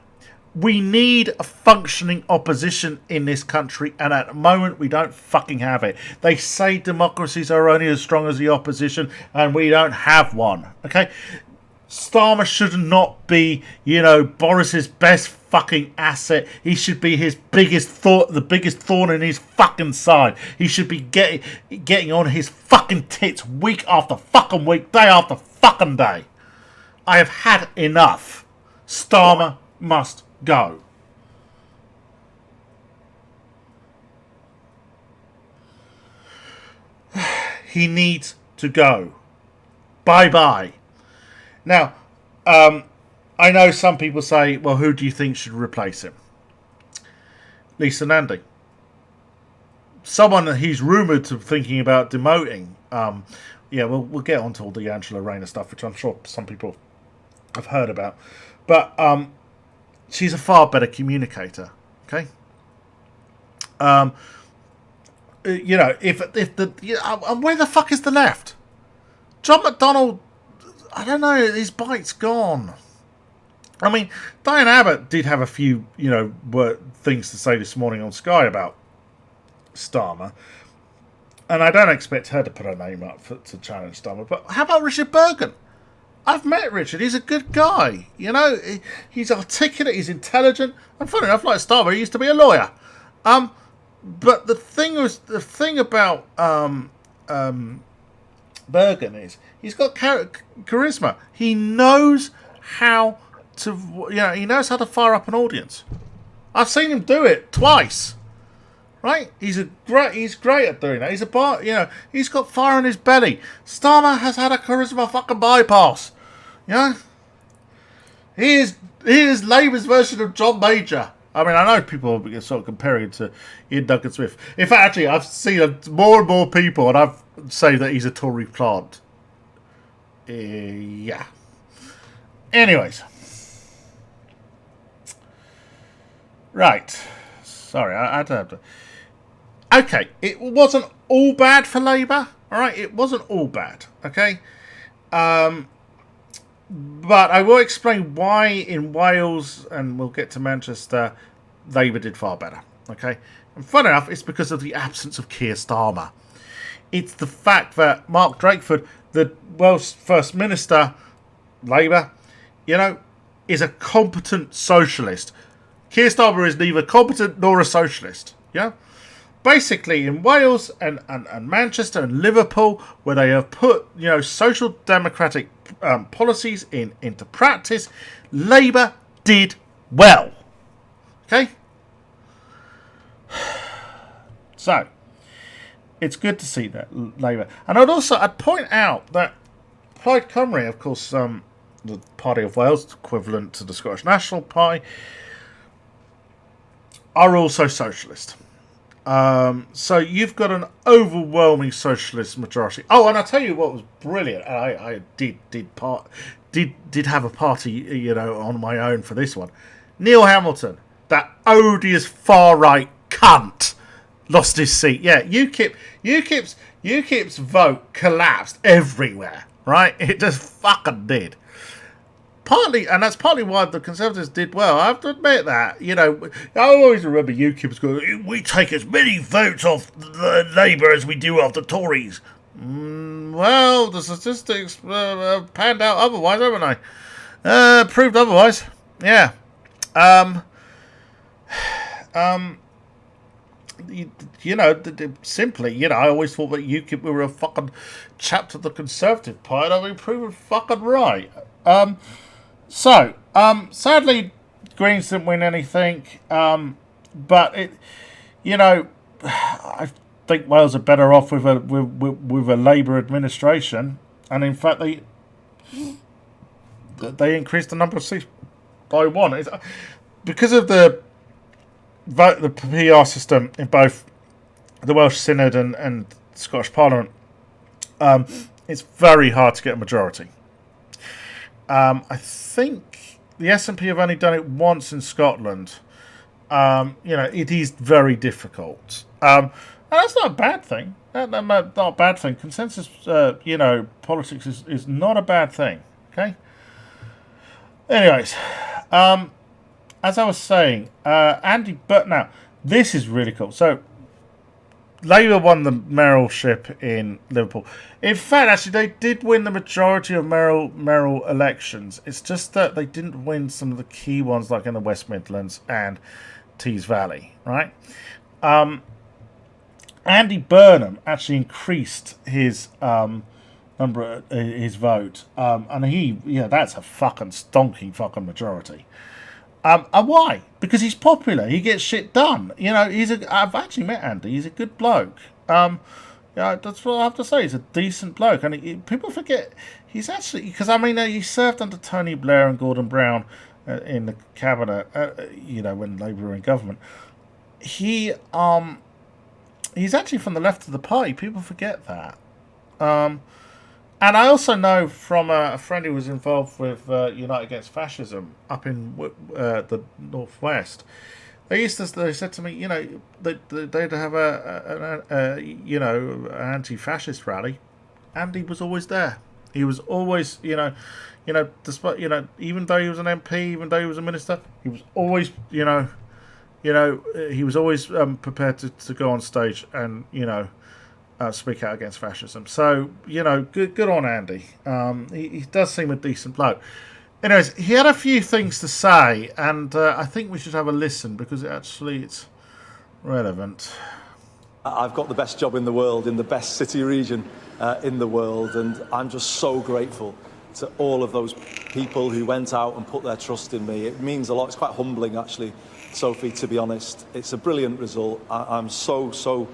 S1: We need a functioning opposition in this country, and at the moment we don't fucking have it. They say democracies are only as strong as the opposition, and we don't have one, okay? Starmer should not be, you know, Boris's best fucking asset. He should be his the biggest thorn in his fucking side. He should be getting on his fucking tits week after fucking week, day after fucking day. I have had enough. Starmer must go. He needs to go. Bye-bye. Now, I know some people say, well, who do you think should replace him? Lisa Nandy. Someone that he's rumoured to thinking about demoting. Yeah, we'll get on to all the Angela Rayner stuff, which I'm sure some people have heard about. But she's a far better communicator, okay? You know, where the fuck is the left? John McDonnell, I don't know, his bite's gone. I mean, Diane Abbott did have a few, you know, things to say this morning on Sky about Starmer. And I don't expect her to put her name up to challenge Starmer. But how about Richard Bergen? I've met Richard. He's a good guy. You know, he's articulate, he's intelligent. And funny enough, like Starmer, he used to be a lawyer. But the thing about Bergen is he's got charisma. He knows how to, you know, he knows how to fire up an audience. I've seen him do it twice. Right? He's great at doing that. He's got fire in his belly. Starmer has had a charisma fucking bypass. You know? He is Labour's version of John Major. I mean, I know people are sort of comparing him to Ian Duncan Smith. In fact, actually, I've seen more and more people, and I've say that he's a Tory plant. Yeah. Anyways. Right. Sorry, I had to have to. Okay, it wasn't all bad for Labour. All right, it wasn't all bad. Okay. But I will explain why in Wales, and we'll get to Manchester, Labour did far better. Okay. And fun enough, it's because of the absence of Keir Starmer. It's the fact that Mark Drakeford, the Welsh First Minister, Labour, you know, is a competent socialist. Keir Starmer is neither competent nor a socialist. Yeah. Basically, in Wales and Manchester and Liverpool, where they have put, you know, social democratic policies into practice, Labour did well. Okay? So, it's good to see that, Labour. And I'd point out that Plaid Cymru, of course, the Party of Wales, equivalent to the Scottish National Party, are also socialist. So you've got an overwhelming socialist majority. Oh, and I'll tell you what was brilliant. I did have a party, you know, on my own for this one. Neil Hamilton, that odious far right cunt, lost his seat. Yeah, UKIP's vote collapsed everywhere. Right, it just fucking did. partly, and that's partly why the Conservatives did well. I have to admit that. You know, I always remember UKIP's going, we take as many votes off the Labour as we do off the Tories. Well, the statistics panned out otherwise, haven't they? Proved otherwise. Yeah. You know, simply, you know, I always thought that UKIP were a fucking chapter of the Conservative Party, and I've been proven fucking right. Sadly, Greens didn't win anything, but it, you know, I think Wales are better off with a Labour administration, and in fact they increased the number of seats by one. It's, because of the PR system in both the Welsh Senedd and Scottish Parliament, it's very hard to get a majority. I think the SNP have only done it once in Scotland. You know, it is very difficult. And that's not a bad thing. Not a bad thing. Consensus, you know, politics is not a bad thing. Okay? Anyways, as I was saying, now, this is really cool. So, Labour won the mayoralship in Liverpool. In fact, actually, they did win the majority of mayoral elections. It's just that they didn't win some of the key ones, like in the West Midlands and Tees Valley, right? Andy Burnham actually increased his his vote, and that's a fucking stonking fucking majority. And why? Because he's popular. He gets shit done. You know, I've actually met Andy. He's a good bloke. Yeah, that's what I have to say. He's a decent bloke. And people forget he's actually, because I mean, he served under Tony Blair and Gordon Brown in the cabinet. You know, when Labour were in government. He's actually from the left of the party. People forget that. And I also know from a friend who was involved with Unite Against Fascism up in the northwest. They said to me, you know, they'd have an anti-fascist rally, and he was always there. He was always, despite, even though he was an MP, even though he was a minister, he was always, he was always prepared to go on stage and, speak out against fascism. So, good on Andy. He does seem a decent bloke. Anyways, he had a few things to say, and I think we should have a listen because it's relevant.
S8: I've got the best job in the world, in the best city region in the world, and I'm just so grateful to all of those people who went out and put their trust in me. It means a lot. It's quite humbling, actually, Sophie, to be honest. It's a brilliant result. I'm so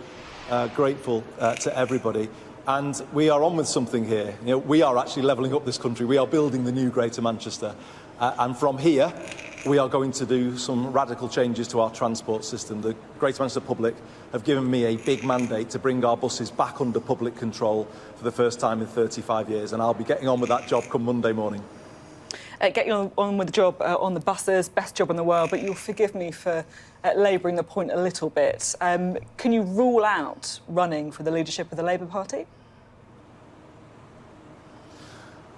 S8: grateful to everybody. And we are on with something here. We are actually levelling up this country. We are building the new Greater Manchester. And from here, we are going to do some radical changes to our transport system. The Greater Manchester Public have given me a big mandate to bring our buses back under public control for the first time in 35 years. And I'll be getting on with that job come Monday morning.
S9: Getting on with the job on the buses, best job in the world, but you'll forgive me for labouring the point a little bit. Can you rule out running for the leadership of the Labour Party?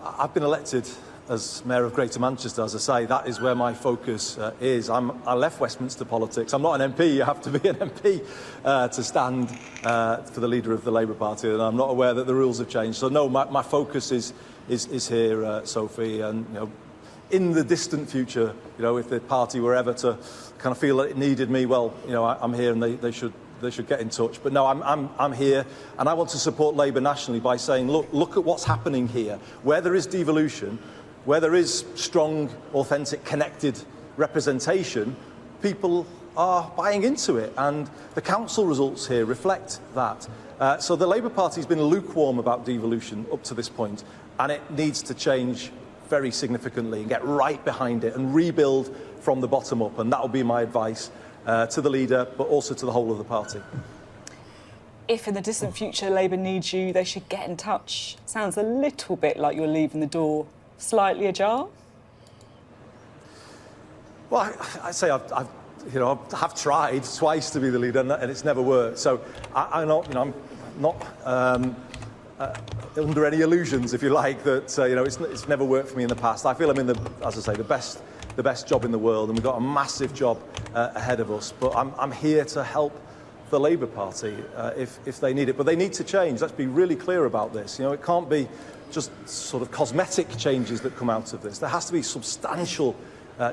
S8: I've been elected as Mayor of Greater Manchester, as I say. That is where my focus is. I left Westminster politics. I'm not an MP. You have to be an MP to stand for the leader of the Labour Party, and I'm not aware that the rules have changed. So no, my focus is here, Sophie, and in the distant future, if the party were ever to kind of feel that it needed me, well, I'm here, and they should get in touch. But no, I'm here, and I want to support Labour nationally by saying, look at what's happening here. Where there is devolution, where there is strong, authentic, connected representation, people are buying into it, and the council results here reflect that. So the Labour Party's been lukewarm about devolution up to this point, and it needs to change very significantly and get right behind it and rebuild from the bottom up, and that will be my advice to the leader, but also to the whole of the party.
S9: If in the distant future Labour needs you, they should get in touch. Sounds a little bit like you're leaving the door slightly ajar.
S8: Well, I say I have tried twice to be the leader, and it's never worked. So I'm not under any illusions, if you like, that it's never worked for me in the past. I feel I'm in as I say, the best job in the world, and we've got a massive job ahead of us. But I'm here to help the Labour Party if they need it. But they need to change. Let's be really clear about this. It can't be just sort of cosmetic changes that come out of this. There has to be substantial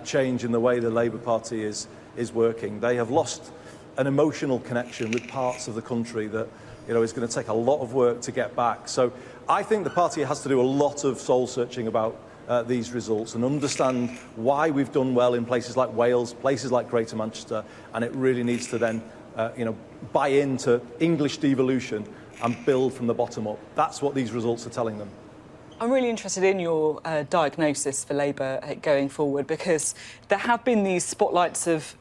S8: change in the way the Labour Party is working. They have lost an emotional connection with parts of the country that is going to take a lot of work to get back. So I think the party has to do a lot of soul searching about these results and understand why we've done well in places like Wales, places like Greater Manchester, and it really needs to then buy into English devolution and build from the bottom up. That's what these results are telling them.
S9: I'm really interested in your diagnosis for Labour going forward, because there have been these spotlights of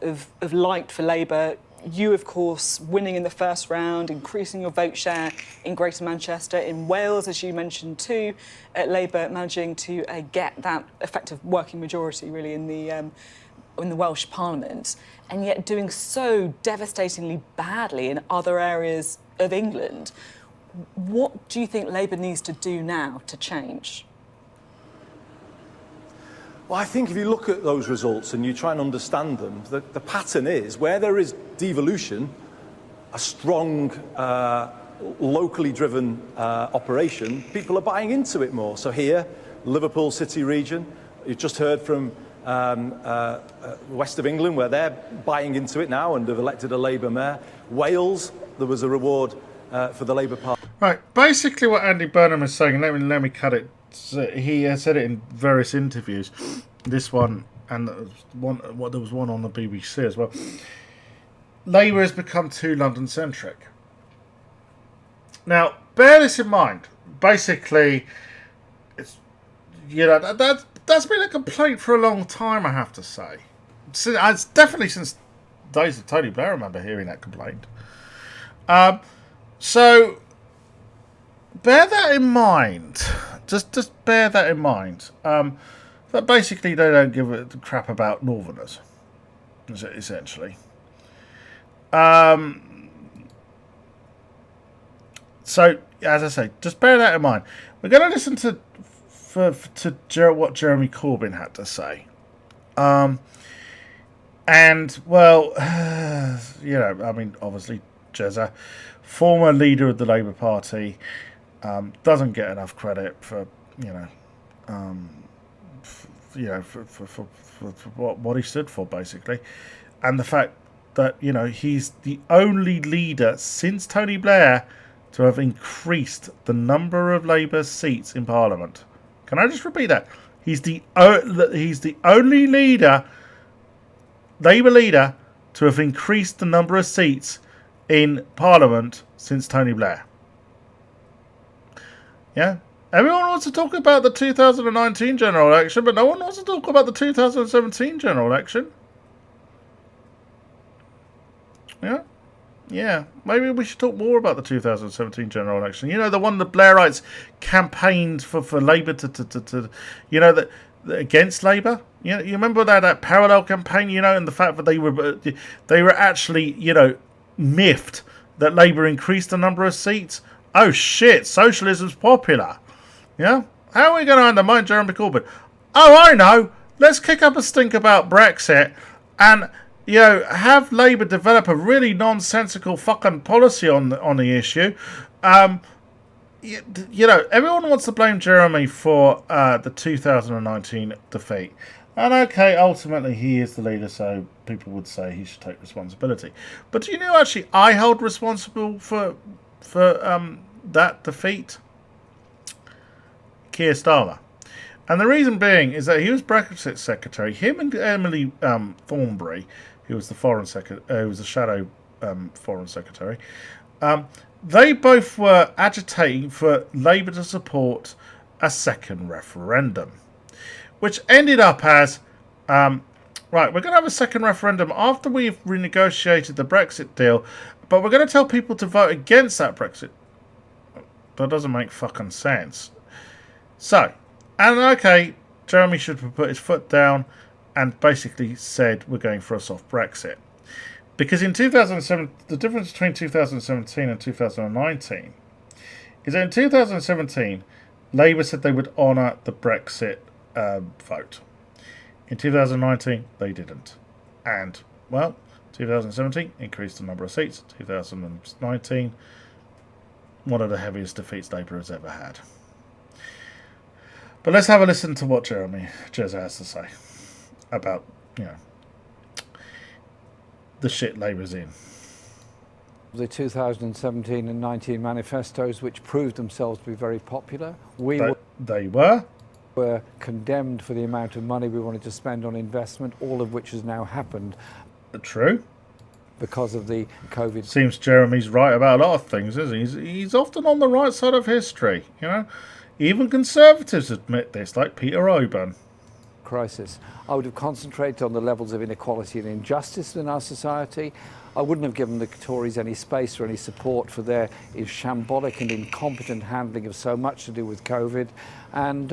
S9: light for Labour. You, of course, winning in the first round, increasing your vote share in Greater Manchester, in Wales, as you mentioned too, Labour managing to get that effective working majority, really, in the Welsh Parliament, and yet doing so devastatingly badly in other areas of England. What do you think Labour needs to do now to change?
S8: Well, I think if you look at those results and you try and understand them, the pattern is where there is devolution, a strong, locally driven operation, people are buying into it more. So here, Liverpool City region, you've just heard from west of England, where they're buying into it now and have elected a Labour mayor. Wales, there was a reward for the Labour Party.
S1: Right, basically what Andy Burnham is saying, let me cut it. He said it in various interviews. This one, and there was one on the BBC as well. Labour has become too London-centric. Now, bear this in mind. Basically, it's that's been a complaint for a long time, I have to say. It's definitely since days of Tony Blair, I remember hearing that complaint. So bear that in mind. Just bear that in mind. That basically they don't give a crap about Northerners, essentially. So, as I say, just bear that in mind. We're going to listen to what Jeremy Corbyn had to say. And, well, obviously, Jezza, former leader of the Labour Party, doesn't get enough credit for what he stood for, basically, and the fact that he's the only leader since Tony Blair to have increased the number of Labour seats in Parliament. Can I just repeat that? He's the only Labour leader to have increased the number of seats in Parliament since Tony Blair. Yeah? Everyone wants to talk about the 2019 general election, but no one wants to talk about the 2017 general election. Yeah? Yeah. Maybe we should talk more about the 2017 general election. The one the Blairites campaigned for Labour to against Labour. You remember that parallel campaign, and the fact that they were actually, miffed that Labour increased the number of seats. Oh shit, socialism's popular. Yeah? How are we going to undermine Jeremy Corbyn? Oh, I know. Let's kick up a stink about Brexit and, have Labour develop a really nonsensical fucking policy on the issue. Everyone wants to blame Jeremy for the 2019 defeat. And okay, ultimately he is the leader, so people would say he should take responsibility. But do you know actually I hold responsible for that defeat? Keir Starmer. And the reason being is that he was Brexit secretary. Him and Emily Thornberry, who was the shadow foreign secretary, they both were agitating for Labour to support a second referendum, which ended up as, right, we're going to have a second referendum after we've renegotiated the Brexit deal, but we're going to tell people to vote against that Brexit. That doesn't make fucking sense. So, and okay, Jeremy should have put his foot down and basically said we're going for a soft Brexit. Because in 2007, the difference between 2017 and 2019 is that in 2017, Labour said they would honour the Brexit vote. In 2019, they didn't. And, well, 2017 increased the number of seats. 2019, one of the heaviest defeats Labour has ever had. But let's have a listen to what Jeremy Jezza has to say about, the shit Labour's in.
S10: The 2017 and 19 manifestos, which proved themselves to be very popular.
S1: They were
S10: condemned for the amount of money we wanted to spend on investment, all of which has now happened.
S1: True.
S10: Because of the COVID.
S1: Seems Jeremy's right about a lot of things, isn't he? He's often on the right side of history, Even Conservatives admit this, like Peter Oban.
S10: Crisis. I would have concentrated on the levels of inequality and injustice in our society. I wouldn't have given the Tories any space or any support for their shambolic and incompetent handling of so much to do with COVID, and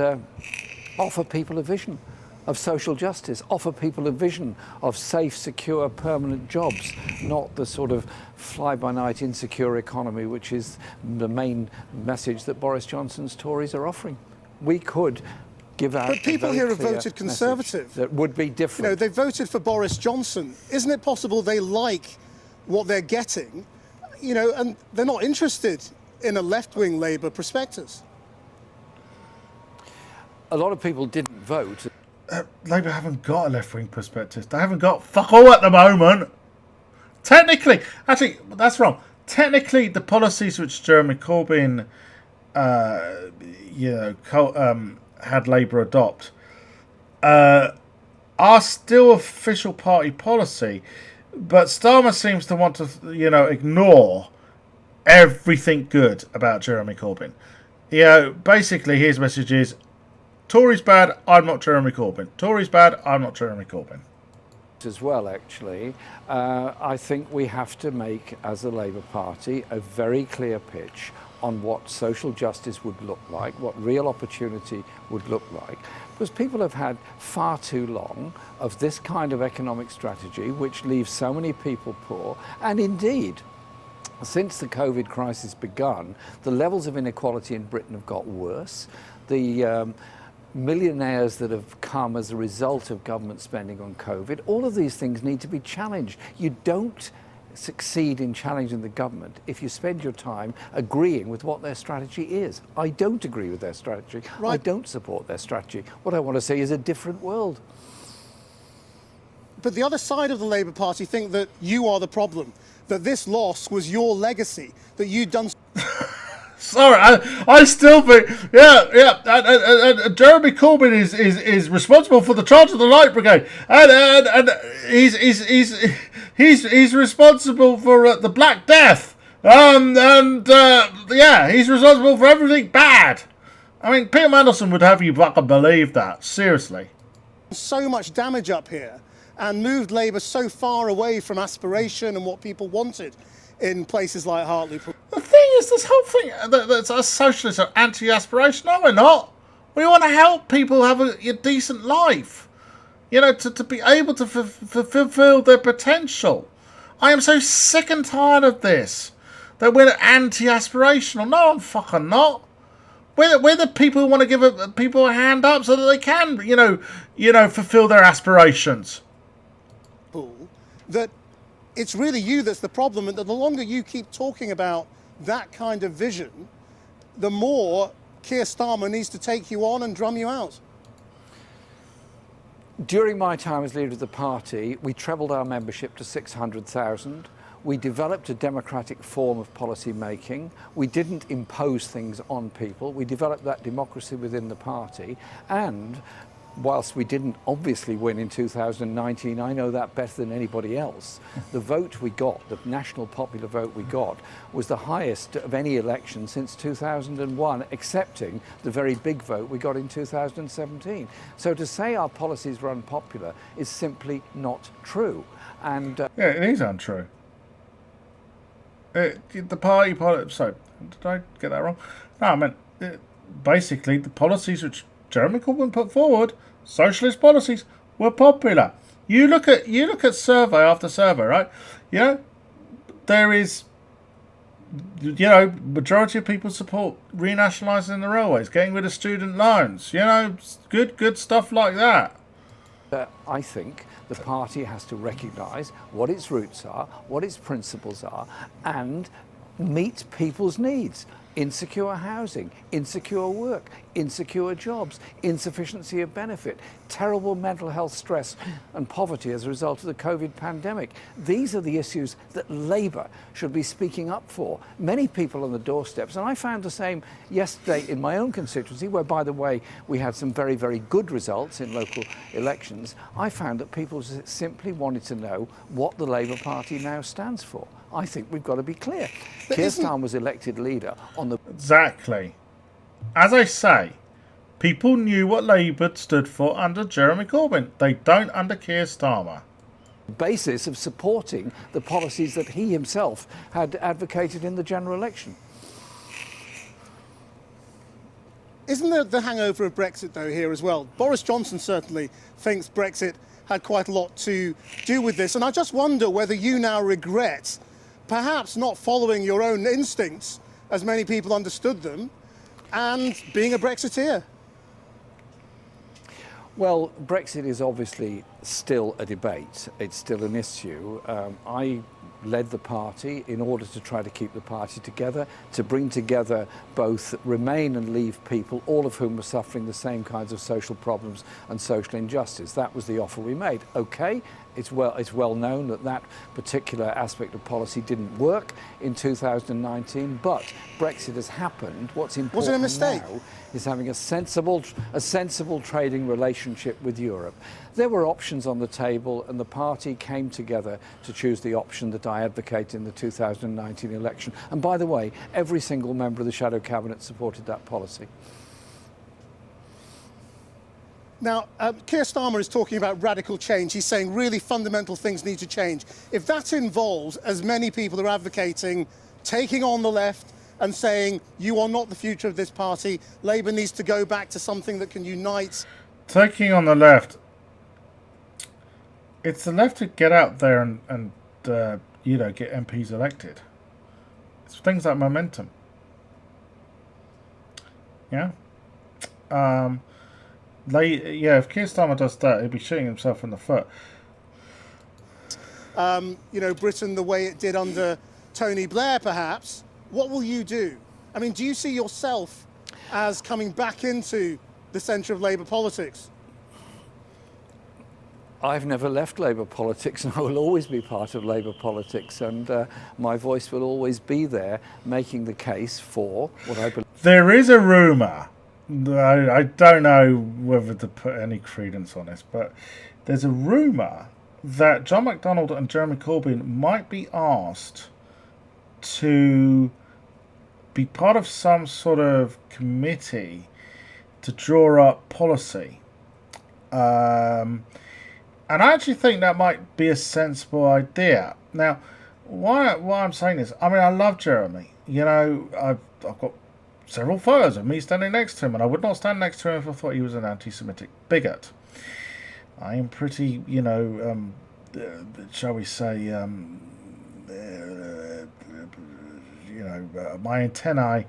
S10: offer people a vision of social justice, offer people a vision of safe, secure, permanent jobs, not the sort of fly-by-night insecure economy, which is the main message that Boris Johnson's Tories are offering. We could give out.
S11: But people here have voted Conservative.
S10: That would be different.
S11: They voted for Boris Johnson. Isn't it possible they like what they're getting, and they're not interested in a left-wing Labour prospectus?
S10: A lot of people didn't vote.
S1: Labour haven't got a left-wing prospectus. They haven't got fuck all at the moment. Technically, actually, that's wrong. Technically, the policies which Jeremy Corbyn, had Labour adopt, are still official party policy. But Starmer seems to want to, ignore everything good about Jeremy Corbyn. Basically, his message is, Tories bad, I'm not Jeremy Corbyn. Tories bad, I'm not Jeremy Corbyn.
S10: As well, actually, I think we have to make, as a Labour Party, a very clear pitch on what social justice would look like, what real opportunity would look like. Because people have had far too long of this kind of economic strategy, which leaves so many people poor. And indeed, since the COVID crisis begun, the levels of inequality in Britain have got worse. The millionaires that have come as a result of government spending on COVID, all of these things need to be challenged. You don't succeed in challenging the government if you spend your time agreeing with what their strategy is. I don't agree with their strategy. Right. I don't support their strategy. What I want to see is a different world.
S11: But the other side of the Labour Party think that you are the problem, that this loss was your legacy, that you'd done...
S1: Sorry, I still think, Jeremy Corbyn is responsible for the charge of the Light Brigade, and he's responsible for the Black Death, he's responsible for everything bad. I mean, Peter Mandelson would have you fucking believe that, seriously.
S11: So much damage up here, and moved Labour so far away from aspiration and what people wanted in places like Hartlepool.
S1: The thing is, this whole thing, that's us socialists are anti-aspiration. No, we're not. We want to help people have a decent life. To be able to fulfill their potential. I am so sick and tired of this. That we're anti-aspirational. No, I'm fucking not. We're the people who want to give people a hand up so that they can, fulfill their aspirations.
S11: That it's really you that's the problem, and that the longer you keep talking about that kind of vision, the more Keir Starmer needs to take you on and drum you out.
S10: During my time as leader of the party, we trebled our membership to 600,000. We developed a democratic form of policy making. We didn't impose things on people. We developed that democracy within the party. And whilst we didn't obviously win in 2019, I know that better than anybody else. The vote we got, the national popular vote we got, was the highest of any election since 2001, excepting the very big vote we got in 2017. So to say our policies were unpopular is simply not true. And
S1: yeah, it is untrue. The party, sorry, did I get that wrong? No, I meant basically the policies which Jeremy Corbyn put forward, socialist policies, were popular. You look at survey after survey, right? There is you know, majority of people support renationalising the railways, getting rid of student loans. You know, good stuff like that.
S10: I think the party has to recognise what its roots are, what its principles are, and meet people's needs. Insecure housing, insecure work, insecure jobs, insufficiency of benefit, terrible mental health stress and poverty as a result of the COVID pandemic. These are the issues that Labour should be speaking up for. Many people on the doorsteps, and I found the same yesterday in my own constituency, where, by the way, we had some very, very good results in local elections. I found that people simply wanted to know what the Labour Party now stands for. I think we've got to be clear. Keir Starmer was elected leader on the...
S1: Exactly. As I say, people knew what Labour stood for under Jeremy Corbyn. They don't under Keir Starmer.
S10: basis of supporting the policies that he himself had advocated in the general election.
S11: Isn't there the hangover of Brexit, though, here as well? Boris Johnson certainly thinks Brexit had quite a lot to do with this. And I just wonder whether you now regret perhaps not following your own instincts, as many people understood them, and being a Brexiteer.
S10: Well, Brexit is obviously still a debate. It's still an issue. I led the party in order to try to keep the party together, to bring together both Remain and Leave people, all of whom were suffering the same kinds of social problems and social injustice. That was the offer we made. Okay, it's well known that that particular aspect of policy didn't work in 2019, but Brexit has happened. What's important
S11: was it a mistake?
S10: Now is having a sensible trading relationship with Europe. There were options on the table, and the party came together to choose the option that I advocated in the 2019 election. And by the way, every single member of the Shadow Cabinet supported that policy.
S11: Now, Keir Starmer is talking about radical change. He's saying really fundamental things need to change. If that involves, as many people are advocating, taking on the left and saying, you are not the future of this party, Labour needs to go back to something that can unite.
S1: Taking on the left, it's the left to get out there and you know, get MPs elected. It's things like momentum. Yeah? If Keir Starmer does that, he'll be shooting himself in the foot.
S11: You know, Britain the way it did under Tony Blair, perhaps. What will you do? I mean, do you see yourself as coming back into the centre of Labour politics?
S10: I've never left Labour politics, and I will always be part of Labour politics, and my voice will always be there making the case for what I believe.
S1: There is a rumour, I don't know whether to put any credence on this, but there's a rumour that John McDonnell and Jeremy Corbyn might be asked to be part of some sort of committee to draw up policy. And I actually think that might be a sensible idea. Now, why I'm saying this, I mean, I love Jeremy. You know, I've got several photos of me standing next to him, and I would not stand next to him if I thought he was an anti-Semitic bigot. I am pretty, you know, shall we say, you know, my antennae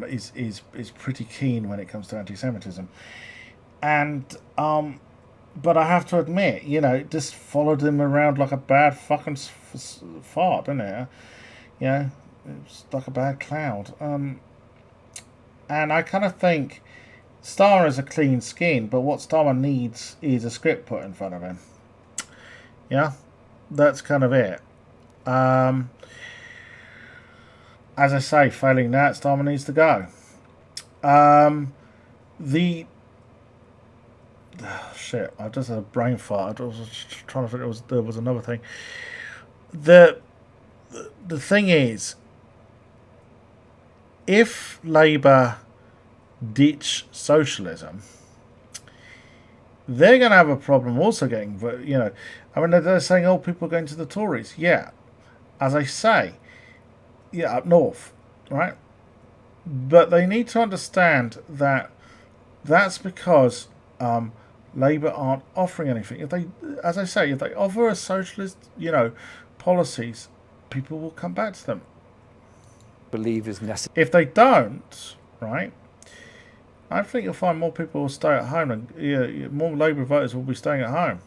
S1: is pretty keen when it comes to anti-Semitism, and but I have to admit, you know, it just followed him around like a bad fucking fart, didn't it? You know, it's like a bad cloud. And I kind of think Starmer is a clean skin, but what Starmer needs is a script put in front of him. Yeah, that's kind of it. As I say, failing that, Starmer needs to go. Shit, I just had a brain fart. I was just trying to figure there was another thing. The thing is, if Labour ditch socialism, they're going to have a problem also getting, you know, I mean, they're saying, oh, people are going to the Tories. Yeah, as I say, yeah, up north, right? But they need to understand that that's because Labour aren't offering anything. If they, as I say, if they offer a socialist, you know, policies, people will come back to them.
S10: believe is necessary.
S1: If they don't, right, I think you'll find more people will stay at home, and more Labour voters will be staying at home.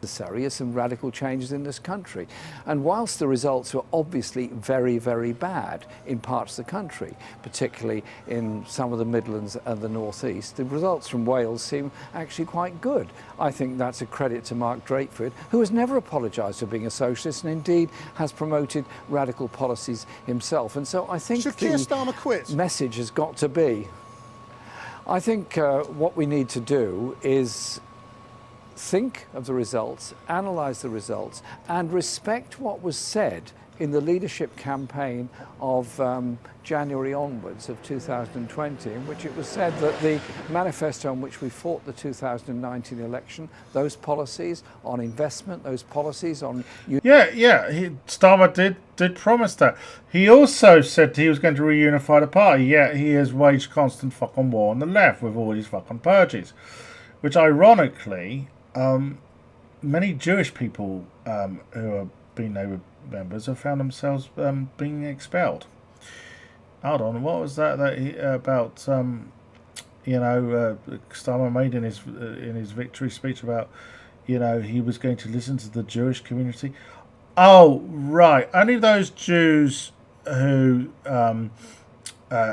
S10: Necessary are some radical changes in this country. And whilst the results were obviously very, very bad in parts of the country, particularly in some of the Midlands and the North East, the results from Wales seem actually quite good. I think that's a credit to Mark Drakeford, who has never apologised for being a socialist and indeed has promoted radical policies himself. And so I think
S11: should Keir Starmer quit?
S10: Message has got to be, I think what we need to do is think of the results, analyse the results, and respect what was said in the leadership campaign of January onwards of 2020, in which it was said that the manifesto on which we fought the 2019 election, those policies on investment, those policies on...
S1: Starmer did promise that. He also said he was going to reunify the party, yet he has waged constant fucking war on the left with all these fucking purges, which ironically... many Jewish people who have been Labour members have found themselves being expelled. Hold on, what was that about? Starmer made in his victory speech about, he was going to listen to the Jewish community. Oh, right, only those Jews who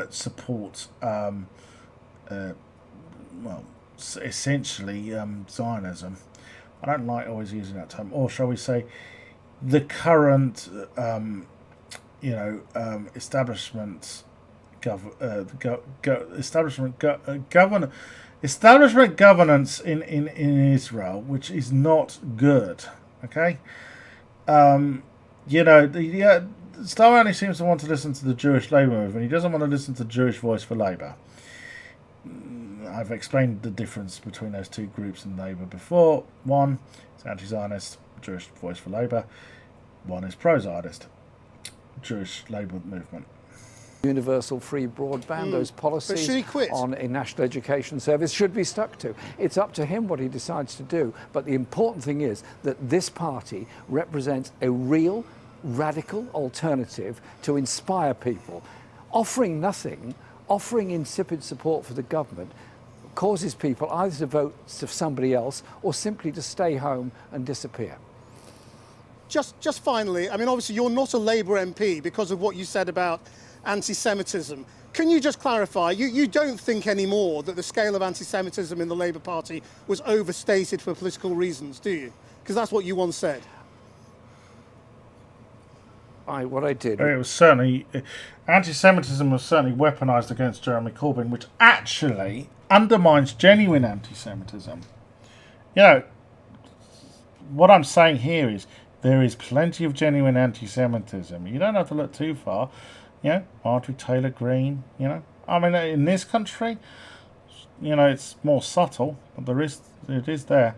S1: support, essentially Zionism. I don't like always using that term, or shall we say, the current, establishment governance in Israel, which is not good. Okay, Starmer only seems to want to listen to the Jewish Labour movement. He doesn't want to listen to Jewish Voice for Labour. I've explained the difference between those two groups in Labour before. One is anti-Zionist, Jewish Voice for Labour. One is pro-Zionist, Jewish Labour movement.
S10: Universal free broadband, those policies on a national education service should be stuck to. It's up to him what he decides to do. But the important thing is that this party represents a real, radical alternative to inspire people. Offering nothing, offering insipid support for the government, causes people either to vote for somebody else or simply to stay home and disappear.
S11: Just finally, I mean, obviously you're not a Labour MP because of what you said about anti-Semitism. Can you just clarify, you don't think anymore that the scale of anti-Semitism in the Labour Party was overstated for political reasons, do you? Because that's what you once said.
S10: What I did...
S1: It was certainly... Anti-Semitism was certainly weaponised against Jeremy Corbyn, which actually undermines genuine anti-Semitism. What I'm saying here is there is plenty of genuine anti-Semitism. You don't have to look too far. Marjorie Taylor Greene, I mean, in this country, it's more subtle, but it is there.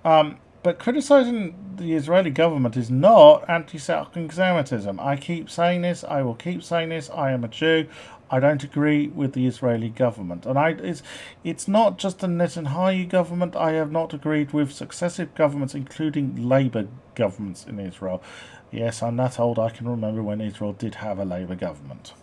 S1: But criticising the Israeli government is not anti-Semitism. I keep saying this. I will keep saying this. I am a Jew. I don't agree with the Israeli government. And it's not just the Netanyahu government. I have not agreed with successive governments, including Labour governments in Israel. Yes, I'm that old. I can remember when Israel did have a Labour government.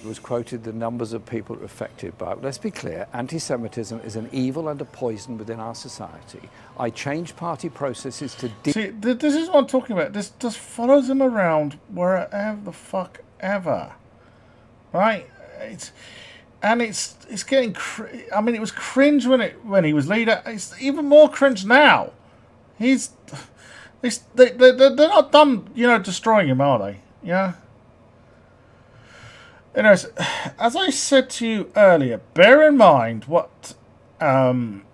S10: It was quoted the numbers of people affected by it. Let's be clear, anti-Semitism is an evil and a poison within our society. I change party processes to...
S1: See, this is what I'm talking about. This just follows him around wherever the fuck ever. Right? It's getting... I mean, it was cringe when he was leader. It's even more cringe now. They're not done, destroying him, are they? Yeah? Anyways, as I said to you earlier, bear in mind what Andy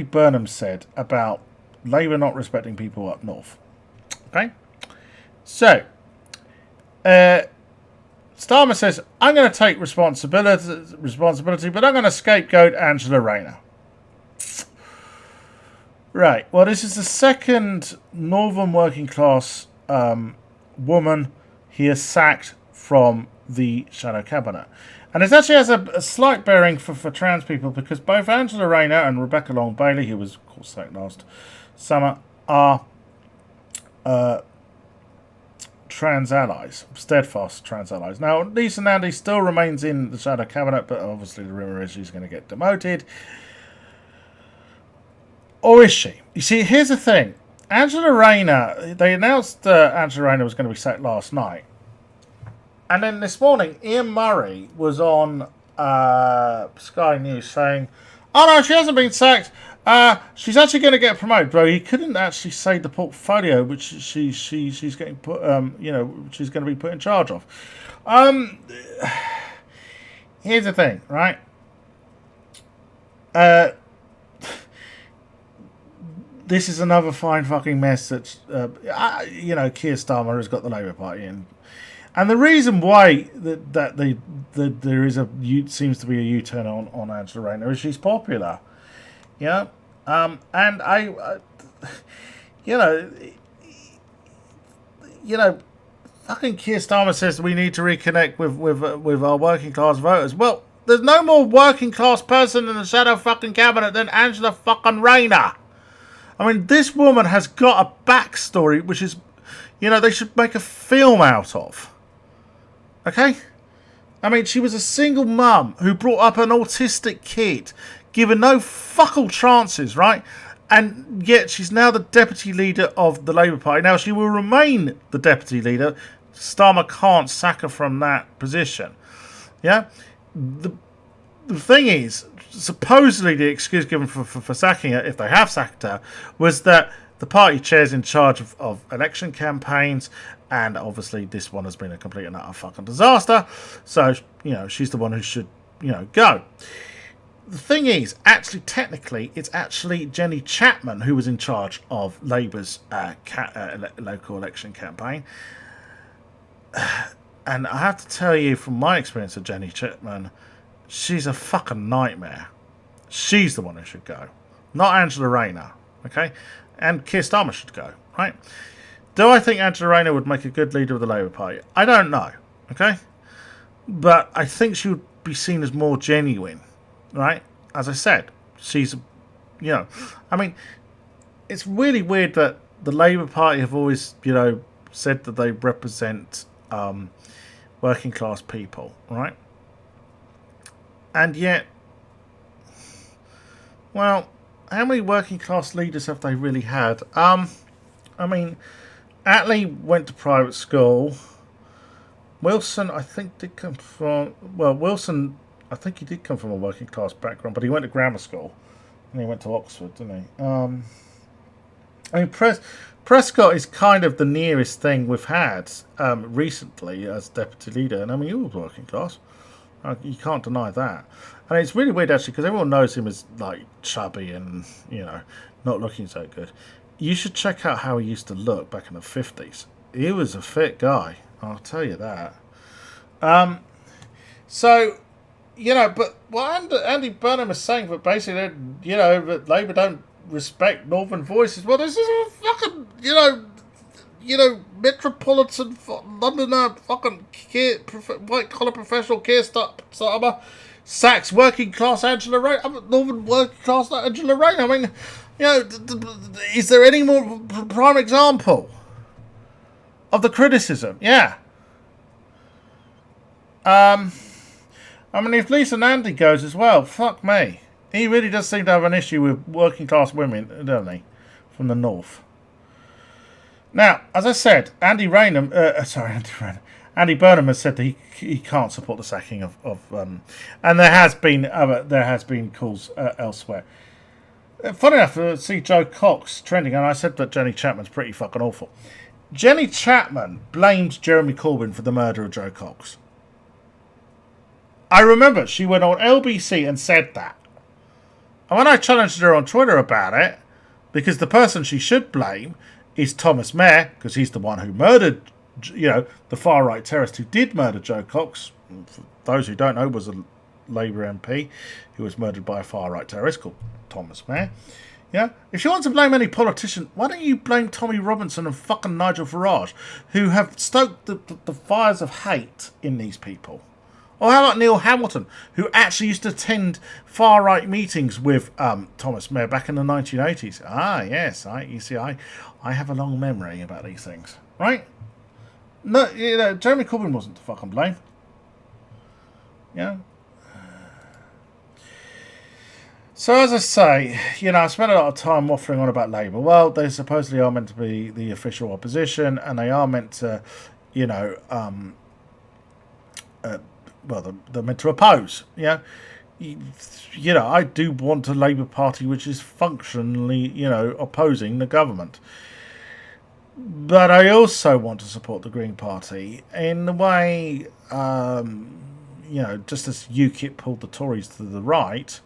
S1: Burnham said about Labour not respecting people up north. Okay? So, Starmer says, I'm going to take responsibility, but I'm going to scapegoat Angela Rayner. Right. Well, this is the second northern working class woman he has sacked from the shadow cabinet, and it actually has a slight bearing for trans people, because both Angela Rayner and Rebecca Long Bailey, who was of course sacked last summer, are trans allies, steadfast trans allies. Now, Lisa Nandy still remains in the shadow cabinet, but obviously the rumour is she's going to get demoted. Or is she? You see, here's the thing. Angela Rayner, they announced Angela Rayner was going to be sacked last night. And then this morning, Ian Murray was on Sky News saying, oh no, she hasn't been sacked. She's actually going to get promoted. Bro, he couldn't actually say the portfolio which she's getting put, she's going to be put in charge of. Here's the thing, right? This is another fine fucking mess that, Keir Starmer has got the Labour Party in. And the reason why there seems to be a U-turn on Angela Rayner is she's popular. Yeah? And fucking Keir Starmer says we need to reconnect with our working class voters. Well, there's no more working class person in the shadow fucking cabinet than Angela fucking Rayner. I mean, this woman has got a backstory which is, they should make a film out of. Okay? I mean, she was a single mum who brought up an autistic kid, given no fuck all chances, right? And yet she's now the deputy leader of the Labour Party. Now, she will remain the deputy leader. Starmer can't sack her from that position. Yeah? The thing is, supposedly the excuse given for sacking her, if they have sacked her, was that the party chair's in charge of election campaigns, and obviously this one has been a complete and utter fucking disaster. So, she's the one who should, go. The thing is, actually, technically, it's actually Jenny Chapman who was in charge of Labour's local election campaign. And I have to tell you, from my experience of Jenny Chapman, she's a fucking nightmare. She's the one who should go, not Angela Rayner, okay? And Keir Starmer should go, right? Do I think Angela Rayner would make a good leader of the Labour Party? I don't know, okay? But I think she would be seen as more genuine, right? As I said, she's, I mean, it's really weird that the Labour Party have always, said that they represent working class people, right? And yet, well, how many working class leaders have they really had? I mean, Attlee went to private school. Wilson, I think, did come from... Well, Wilson, I think he did come from a working class background, but he went to grammar school. And he went to Oxford, didn't he? I mean, Prescott is kind of the nearest thing we've had recently as deputy leader. And I mean, he was working class. You can't deny that. And it's really weird, actually, because everyone knows him as, like, chubby and, not looking so good. You should check out how he used to look back in the 50s. He was a fit guy, I'll tell you that. So, but what Andy Burnham is saying, that basically, that Labour don't respect Northern voices. Well, this is a fucking, metropolitan Londoner fucking white-collar professional Keir Starmer sacks working class Angela Rayner, Northern working class Angela Rayner. I mean, is there any more prime example of the criticism? Yeah. I mean, if Lisa Nandy goes as well, fuck me. He really does seem to have an issue with working class women, doesn't he? From the north. Now, as I said, Andy Burnham has said that he can't support the sacking of and there has been calls elsewhere. Funny enough, to see Joe Cox trending, and I said that Jenny Chapman's pretty fucking awful. Jenny Chapman blamed Jeremy Corbyn for the murder of Joe Cox. I remember she went on LBC and said that. And when I challenged her on Twitter about it, because the person she should blame is Thomas Mayer, because he's the one who murdered, the far-right terrorist who did murder Joe Cox. For those who don't know, was a Labour MP who was murdered by a far-right terrorist called Thomas Mayer. Yeah? If you want to blame any politician, why don't you blame Tommy Robinson and fucking Nigel Farage, who have stoked the fires of hate in these people? Or how about Neil Hamilton, who actually used to attend far-right meetings with Thomas Mayer back in the 1980s? Ah, yes. You see, I have a long memory about these things, right? No, you know, Jeremy Corbyn wasn't to fucking blame. Yeah. So as I say, you know, I spent a lot of time waffling on about Labour. Well, they supposedly are meant to be the official opposition, and they are meant to, you know, well, they're meant to oppose. Yeah, you know, I do want a Labour Party which is functionally, you know, opposing the government. But I also want to support the Green Party in the way, you know, just as UKIP pulled the Tories to the right,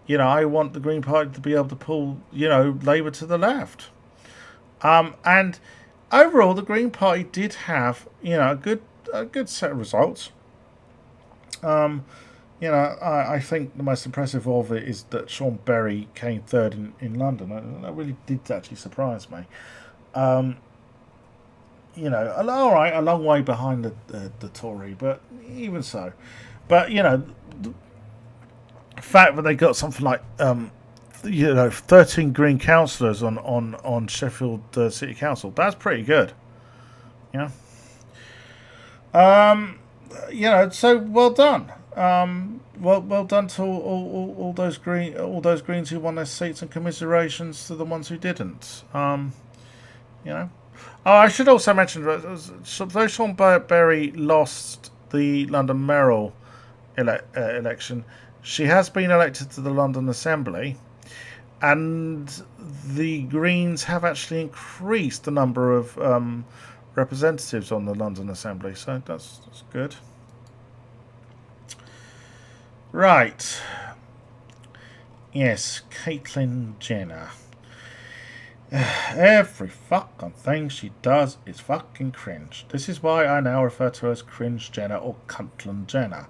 S1: you know, I want the Green Party to be able to pull, you know, Labour to the left. And overall, the Green Party did have, you know, a good set of results. You know, I think the most impressive of it is that Sean Berry came third in London. That really did actually surprise me. You know, all right, a long way behind the Tory, but even so. But, you know, the fact that they got something like, you know, 13 Green councillors on Sheffield City Council, that's pretty good. Yeah. You know, so well done. Well done to all those Greens who won their seats, and commiserations to the ones who didn't. You know. Oh, I should also mention that though Sean Berry lost the London mayoral election, she has been elected to the London Assembly, and the Greens have actually increased the number of representatives on the London Assembly, so that's good. Right. Yes, Caitlyn Jenner. Every fucking thing she does is fucking cringe. This is why I now refer to her as Cringe Jenner or Caitlyn Jenner.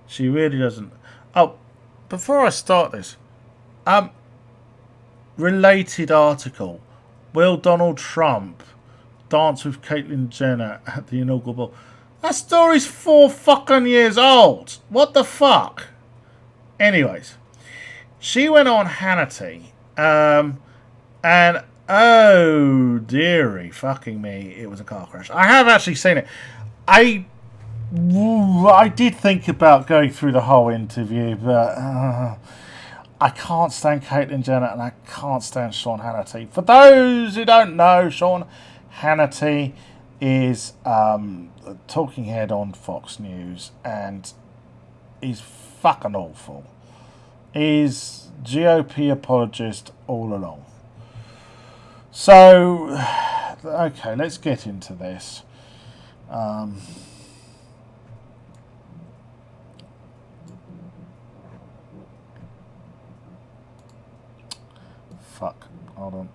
S1: She really doesn't. Oh, before I start this, related article. Will Donald Trump dance with Caitlyn Jenner at the inaugural ball? That story's 4 fucking years old. What the fuck? Anyways, she went on Hannity, and oh dearie fucking me, it was a car crash. I have actually seen it. I did think about going through the whole interview, but I can't stand Caitlyn Jenner and I can't stand Sean Hannity. For those who don't know, Sean Hannity is a talking head on Fox News, and he's fucking awful. He's GOP apologist all along. So, okay, let's get into this. Fuck, hold on.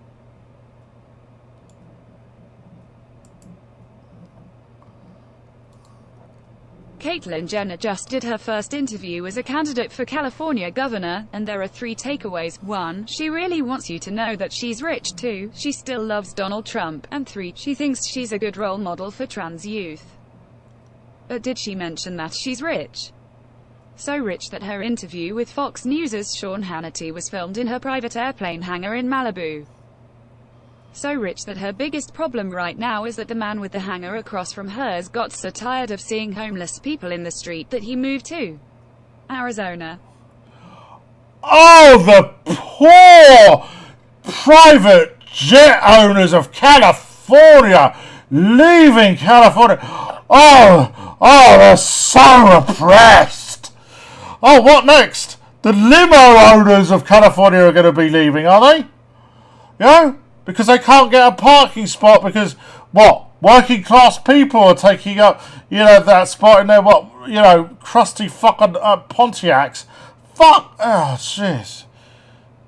S5: Caitlyn Jenner just did her first interview as a candidate for California governor, and there are 3 takeaways. 1. She really wants you to know that she's rich. 2. She still loves Donald Trump. And 3. She thinks she's a good role model for trans youth. But did she mention that she's rich? So rich that her interview with Fox News' Sean Hannity was filmed in her private airplane hangar in Malibu. So rich that her biggest problem right now is that the man with the hangar across from hers got so tired of seeing homeless people in the street that he moved to Arizona.
S1: Oh, the poor private jet owners of California leaving California. Oh, they're so oppressed. Oh, what next? The limo owners of California are going to be leaving, are they? Yeah? Because they can't get a parking spot because, what, working class people are taking up, you know, that spot in their, what, you know, crusty fucking Pontiacs. Fuck! Oh, jeez.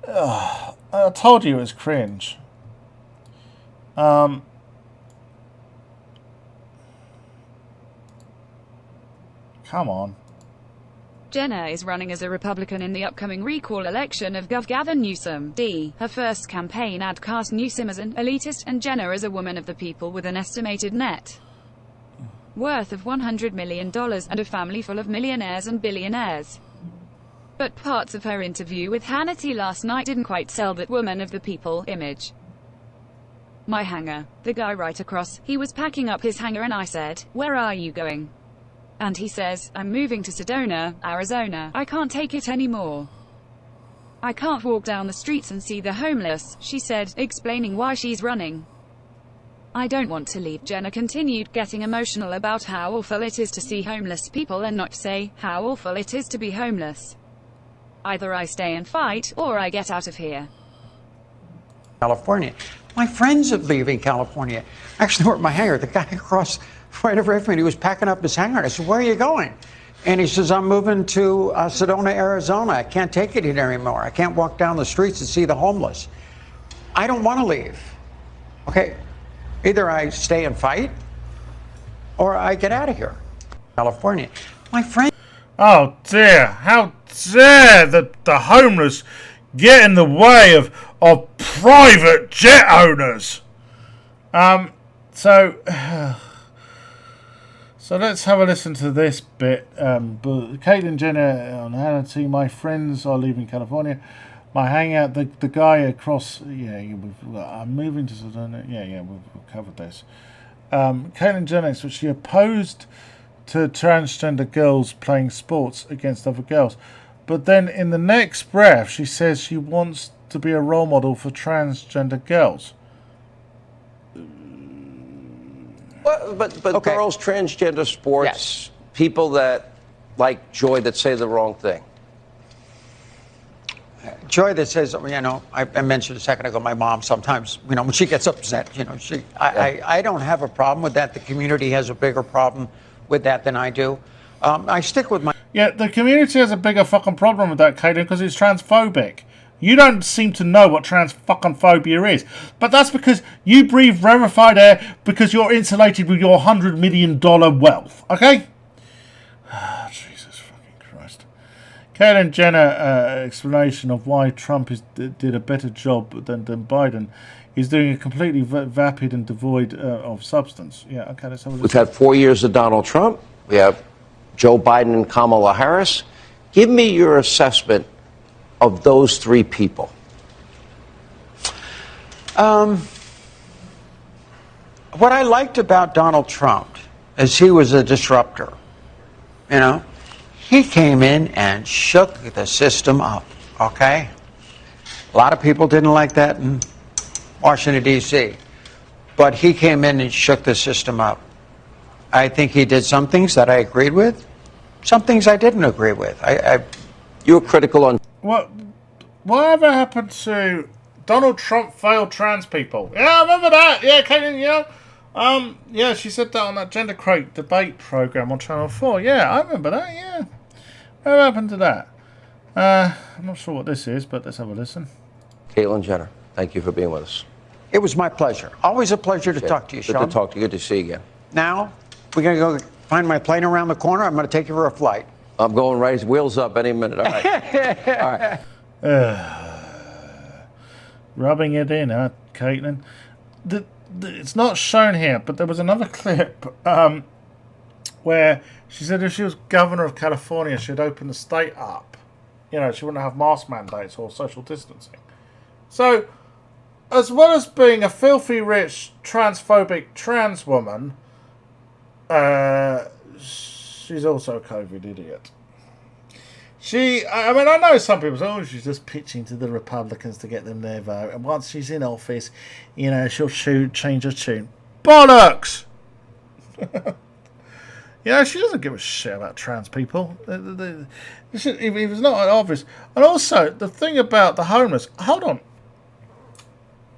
S1: I told you it was cringe. Come on.
S5: Jenner is running as a Republican in the upcoming recall election of Gov. Gavin Newsom. Her first campaign ad cast Newsom as an elitist, and Jenner as a woman of the people with an estimated net worth of $100 million and a family full of millionaires and billionaires. But parts of her interview with Hannity last night didn't quite sell that woman of the people image. My hanger. The guy right across, he was packing up his hanger and I said, "Where are you going?" And he says, "I'm moving to Sedona, Arizona. I can't take it anymore. I can't walk down the streets and see the homeless," she said, explaining why she's running. "I don't want to leave." Jenner continued, getting emotional about how awful it is to see homeless people and not say, how awful it is to be homeless. "Either I stay and fight, or I get out of here."
S12: California. My friends are leaving California. Actually, were my hanger. The guy across right over from me, he was packing up his hanger. I said, "Where are you going?" And he says, "I'm moving to Sedona, Arizona. I can't take it here anymore. I can't walk down the streets and see the homeless." I don't want to leave. Okay, either I stay and fight, or I get out of here. California. My friend.
S1: Oh dear! How dare the homeless get in the way of private jet owners? So let's have a listen to this bit. Caitlyn Jenner on Hannity. "My friends are leaving California. My hangout." The guy across. I'm moving to Sedona. We've covered this. Caitlyn Jenner, so she opposed to transgender girls playing sports against other girls, but then in the next breath she says she wants to be a role model for transgender girls.
S13: But okay. Girls, transgender sports, yes. People that like Joy that say the wrong thing.
S12: Joy that says, I mentioned a second ago, my mom sometimes, when she gets upset, I don't have a problem with that. The community has a bigger problem with that than I do. I stick with my...
S1: Yeah, the community has a bigger fucking problem with that, Caitlyn, because it's transphobic. You don't seem to know what trans-fucking-phobia is. But that's because you breathe rarefied air because you're insulated with your $100 million wealth. Okay? Jesus fucking Christ. Caitlyn Jenner explanation of why Trump did a better job than Biden. He's doing it completely vapid and devoid of substance. Yeah, okay, let's have a look.
S13: We've had 4 years of Donald Trump. We have Joe Biden and Kamala Harris. Give me your assessment of those three people.
S12: What I liked about Donald Trump is he was a disruptor. He came in and shook the system up, okay? A lot of people didn't like that in Washington, D.C., but he came in and shook the system up. I think he did some things that I agreed with, some things I didn't agree with.
S13: You were critical on...
S1: Whatever happened to Donald Trump failed trans people? Yeah, I remember that. Yeah, Caitlyn, she said that on that Gender Crate debate program on Channel 4. Yeah, I remember that, yeah. What happened to that? I'm not sure what this is, but let's have a listen.
S13: Caitlyn Jenner, thank you for being with us.
S12: It was my pleasure. Always a pleasure to talk to you, Sean.
S13: Good to talk to you. Good to see you again.
S12: Now, we're going to go find my plane around the corner. I'm going to take you for a flight.
S13: I'm going right, wheels up any minute. All right. All right.
S1: Rubbing it in, huh, Caitlyn? It's not shown here, but there was another clip where she said if she was governor of California, she'd open the state up. She wouldn't have mask mandates or social distancing. So, as well as being a filthy rich, transphobic trans woman, she's also a COVID idiot. I know some people say, she's just pitching to the Republicans to get them their vote. And once she's in office, she'll change her tune. Bollocks! She doesn't give a shit about trans people. It was not obvious. And also, the thing about the homeless... Hold on.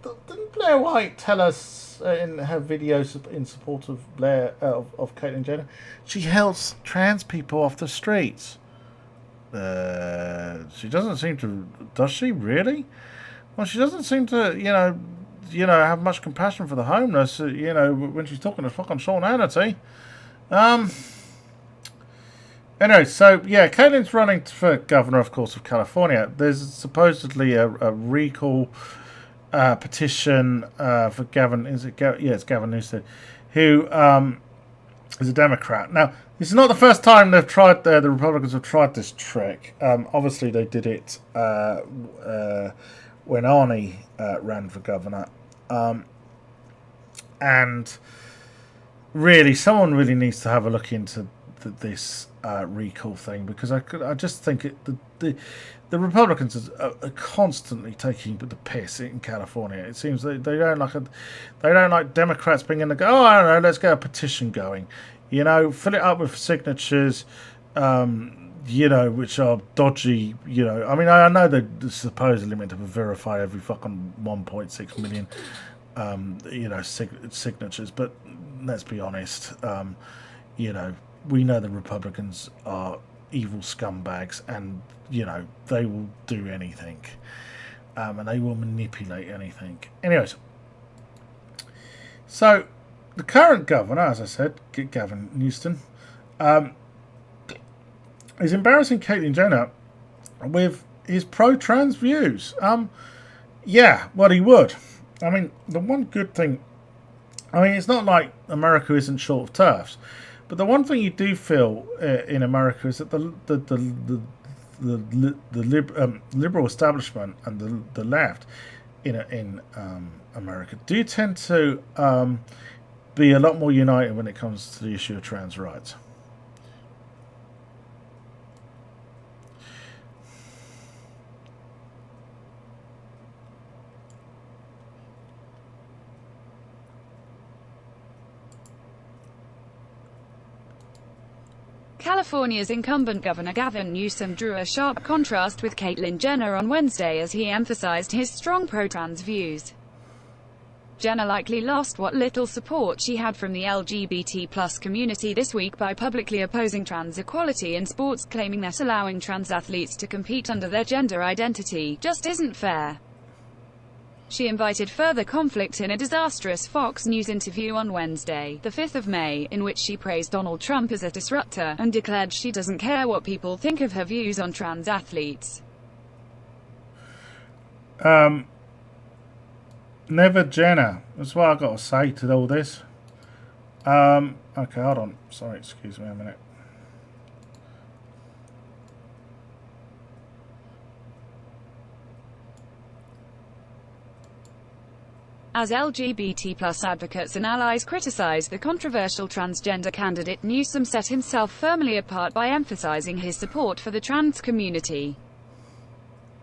S1: Didn't Blair White tell us in her videos in support of of Caitlyn Jenner, she helps trans people off the streets? She doesn't seem to. Does she really? Well, she doesn't seem to. Have much compassion for the homeless. When she's talking to fucking Sean Hannity. Anyway, so yeah, Caitlyn's running for governor, of course, of California. There's supposedly a recall petition for Gavin. Is it? It's Gavin Newsom, who is a Democrat. Now, this is not the first time they've tried. The Republicans have tried this trick. Obviously, they did it when Arnie ran for governor. And really, someone really needs to have a look into this recall thing, because I just think the Republicans are constantly taking the piss in California. It seems they don't like Democrats being in the go. Oh, I don't know, let's get a petition going. You know, fill it up with signatures. You know, which are dodgy. You know, I mean, I know they're supposedly meant to verify every fucking 1.6 million. You know, signatures, but let's be honest. You know, we know the Republicans are evil scumbags, and you know they will do anything, and they will manipulate anything. Anyways, so the current governor, as I said, Gavin Newsom, is embarrassing Caitlyn Jenner with his pro-trans views. Yeah, well, he would. I mean, the one good thing, I mean, it's not like America isn't short of TERFs, but the one thing you do feel in America is that the liberal establishment and the left in America do tend to be a lot more united when it comes to the issue of trans rights.
S5: California's incumbent Governor Gavin Newsom drew a sharp contrast with Caitlyn Jenner on Wednesday as he emphasized his strong pro-trans views. Jenner likely lost what little support she had from the LGBT+ community this week by publicly opposing trans equality in sports, claiming that allowing trans athletes to compete under their gender identity just isn't fair. She invited further conflict in a disastrous Fox News interview on Wednesday, the 5th of May, in which she praised Donald Trump as a disruptor, and declared she doesn't care what people think of her views on trans athletes.
S1: Never Jenner. That's what I've got to say to all this. Okay, hold on. Sorry, excuse me a minute.
S5: As LGBT+ advocates and allies criticized the controversial transgender candidate, Newsom set himself firmly apart by emphasizing his support for the trans community.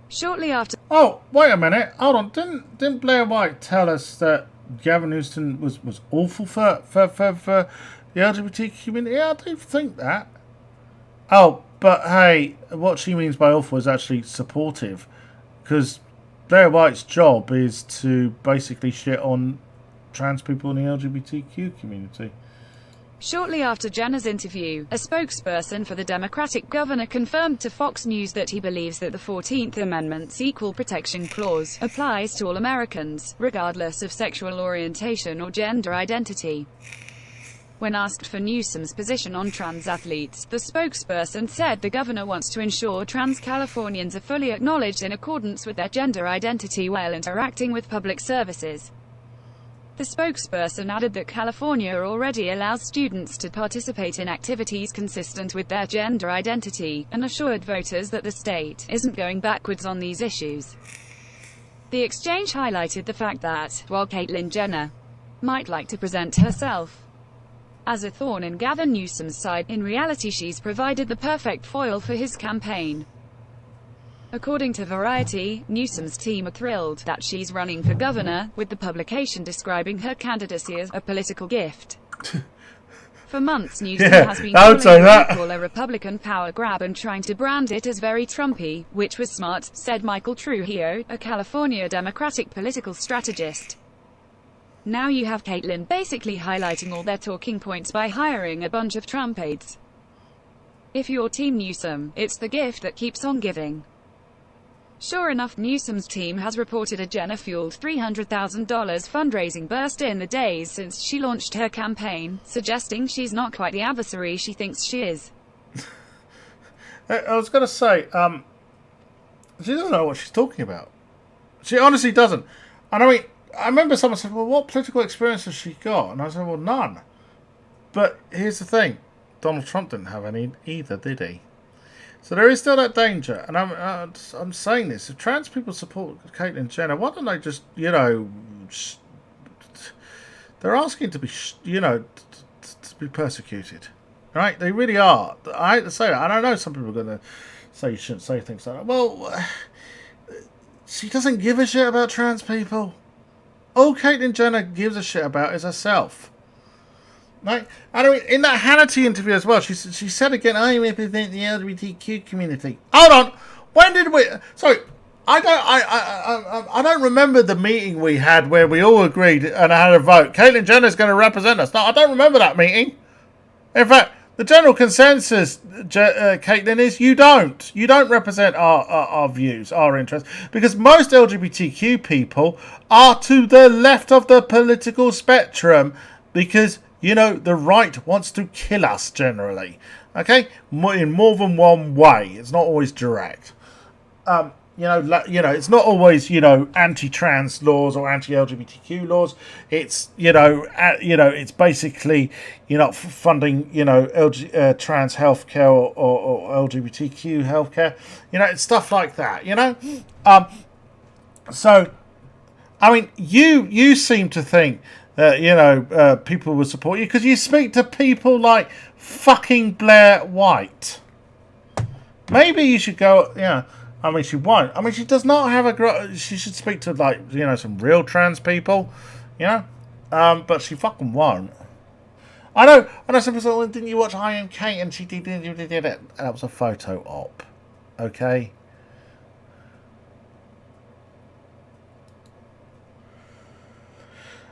S5: Shortly after...
S1: Oh, wait a minute. Hold on. Didn't Blair White tell us that Gavin Newsom was awful for the LGBT community? Yeah, I do think that. Oh, but hey, what she means by awful is actually supportive, because Blair White's job is to basically shit on trans people in the LGBTQ community.
S5: Shortly after Jenner's interview, a spokesperson for the Democratic governor confirmed to Fox News that he believes that the 14th Amendment's Equal Protection Clause applies to all Americans, regardless of sexual orientation or gender identity. When asked for Newsom's position on trans athletes, the spokesperson said the governor wants to ensure trans Californians are fully acknowledged in accordance with their gender identity while interacting with public services. The spokesperson added that California already allows students to participate in activities consistent with their gender identity, and assured voters that the state isn't going backwards on these issues. The exchange highlighted the fact that, while Caitlyn Jenner might like to present herself as a thorn in Gavin Newsom's side, in reality she's provided the perfect foil for his campaign. According to Variety, Newsom's team are thrilled that she's running for governor, with the publication describing her candidacy as a political gift. For months, Newsom has been calling the recall a Republican power grab and trying to brand it as very Trumpy, which was smart, said Michael Trujillo, a California Democratic political strategist. Now you have Caitlyn basically highlighting all their talking points by hiring a bunch of Trump aides. If you're Team Newsom, it's the gift that keeps on giving. Sure enough, Newsom's team has reported a Jenner-fueled $300,000 fundraising burst in the days since she launched her campaign, suggesting she's not quite the adversary she thinks she is.
S1: I was going to say, she doesn't know what she's talking about. She honestly doesn't. And I mean, I remember someone said, well, what political experience has she got? And I said, well, none. But here's the thing. Donald Trump didn't have any either, did he? So there is still that danger. And I'm saying this. If trans people support Caitlyn Jenner, why don't they just, you know, they're asking to be, to be persecuted. Right? They really are. I hate to say that. And I know some people are going to say you shouldn't say things like that. Well, she doesn't give a shit about trans people. All Caitlyn Jenner gives a shit about is herself. Right? I mean, in that Hannity interview as well, she said again, I represent the LGBTQ community. Hold on. When did we... Sorry. I don't remember the meeting we had where we all agreed and had a vote. Caitlyn Jenner's going to represent us. No, I don't remember that meeting. In fact, the general consensus, Caitlyn, is you don't. You don't represent our views, our interests, because most LGBTQ people are to the left of the political spectrum because, the right wants to kill us generally. Okay? In more than one way. It's not always direct. It's not always, anti-trans laws or anti-LGBTQ laws. It's, it's basically, funding, trans healthcare or LGBTQ healthcare. It's stuff like that, So, I mean, you seem to think that, people will support you because you speak to people like fucking Blair White. Maybe you should go, I mean, she won't. I mean, she does not have she should speak to, some real trans people, but she fucking won't. I know some people say, well, didn't you watch I Am Kate? And she did it. That was a photo op. Okay?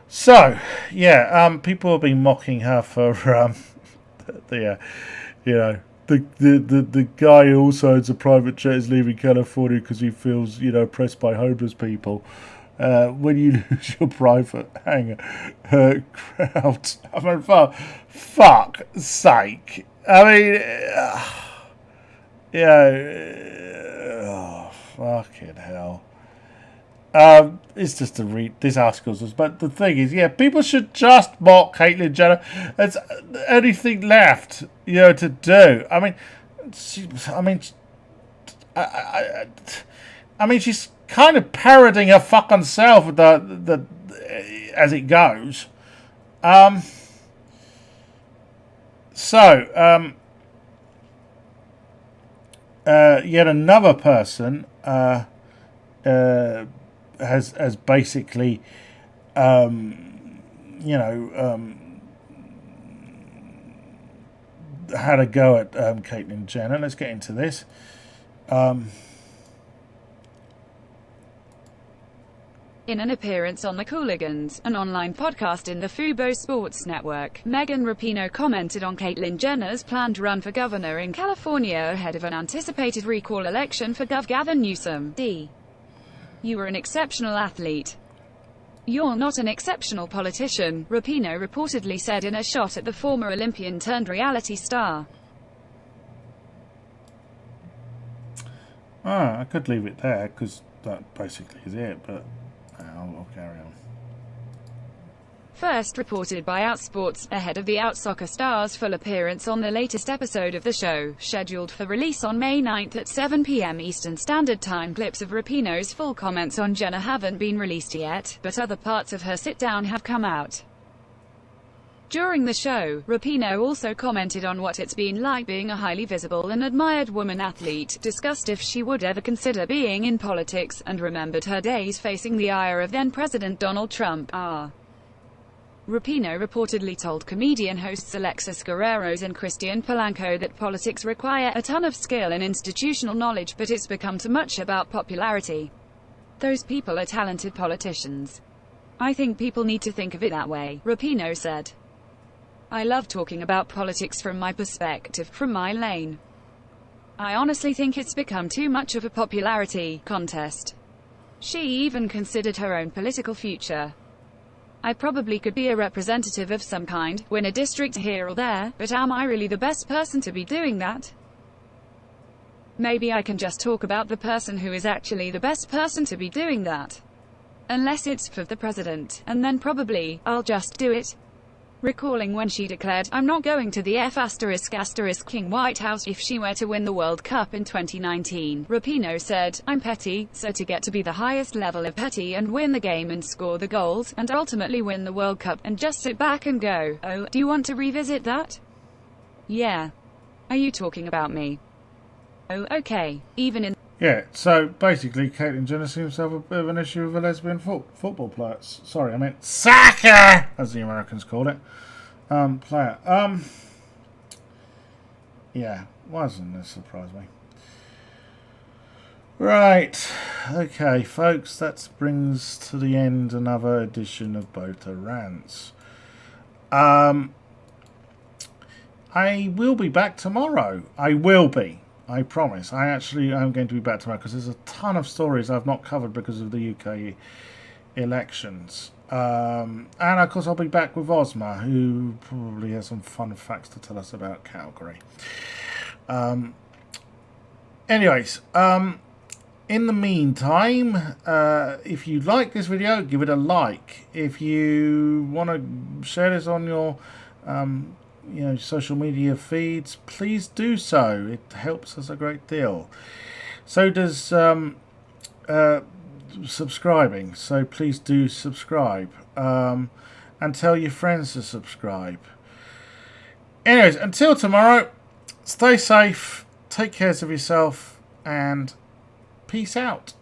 S1: So, people have been mocking her for, The guy who also owns a private jet is leaving California because he feels, oppressed by homeless people. When you lose your private hangar crowd, I mean, for fuck's sake. I mean, fucking hell. It's just to read these articles, but the thing is, people should just mock Caitlyn Jenner. It's anything left, to do. I mean, she's kind of parodying her fucking self with the as it goes. Yet another person has basically, had a go at Caitlyn Jenner. Let's get into this.
S5: In an appearance on The Cooligans, an online podcast in the Fubo Sports Network, Megan Rapinoe commented on Caitlyn Jenner's planned run for governor in California ahead of an anticipated recall election for Gov. Gavin Newsom. D. You were an exceptional athlete. You're not an exceptional politician, Rapinoe reportedly said in a shot at the former Olympian turned reality star.
S1: I could leave it there because that basically is it, but I'll carry on.
S5: First reported by Outsports, ahead of the Out Soccer Stars' full appearance on the latest episode of the show, scheduled for release on May 9th at 7 p.m. Eastern Standard Time. Clips of Rapinoe's full comments on Jenner haven't been released yet, but other parts of her sit-down have come out. During the show, Rapinoe also commented on what it's been like being a highly visible and admired woman athlete, discussed if she would ever consider being in politics, and remembered her days facing the ire of then-President Donald Trump. Rapinoe reportedly told comedian hosts Alexis Guerreros and Christian Polanco that politics require a ton of skill and institutional knowledge, but it's become too much about popularity. Those people are talented politicians. I think people need to think of it that way, Rapinoe said. I love talking about politics from my perspective, from my lane. I honestly think it's become too much of a popularity contest. She even considered her own political future. I probably could be a representative of some kind, win a district here or there, but am I really the best person to be doing that? Maybe I can just talk about the person who is actually the best person to be doing that. Unless it's for the president, and then probably, I'll just do it. recalling when she declared, "I'm not going to the King White House if she were to win the World Cup in 2019. Rapinoe said, "I'm petty, so to get to be the highest level of petty and win the game and score the goals, and ultimately win the World Cup, and just sit back and go, oh, do you want to revisit that? Yeah. Are you talking about me? Oh, okay. Even in..."
S1: Yeah, so basically Caitlyn Jenner seems to have a bit of an issue with a lesbian football player. Sorry, I meant soccer, as the Americans call it. Player. Yeah, why doesn't this surprise me? Right, okay, folks, that brings to the end another edition of Botha Rants. I will be back tomorrow. I will be. I promise. I actually am going to be back tomorrow because there's a ton of stories I've not covered because of the UK elections. And of course I'll be back with Ozma, who probably has some fun facts to tell us about Calgary. Anyways, in the meantime, if you like this video, give it a like. If you want to share this on your social media feeds, please do so. It helps us a great deal. So does subscribing, so please do subscribe, and tell your friends to subscribe. Anyways, until tomorrow, stay safe, take care of yourself, and peace out.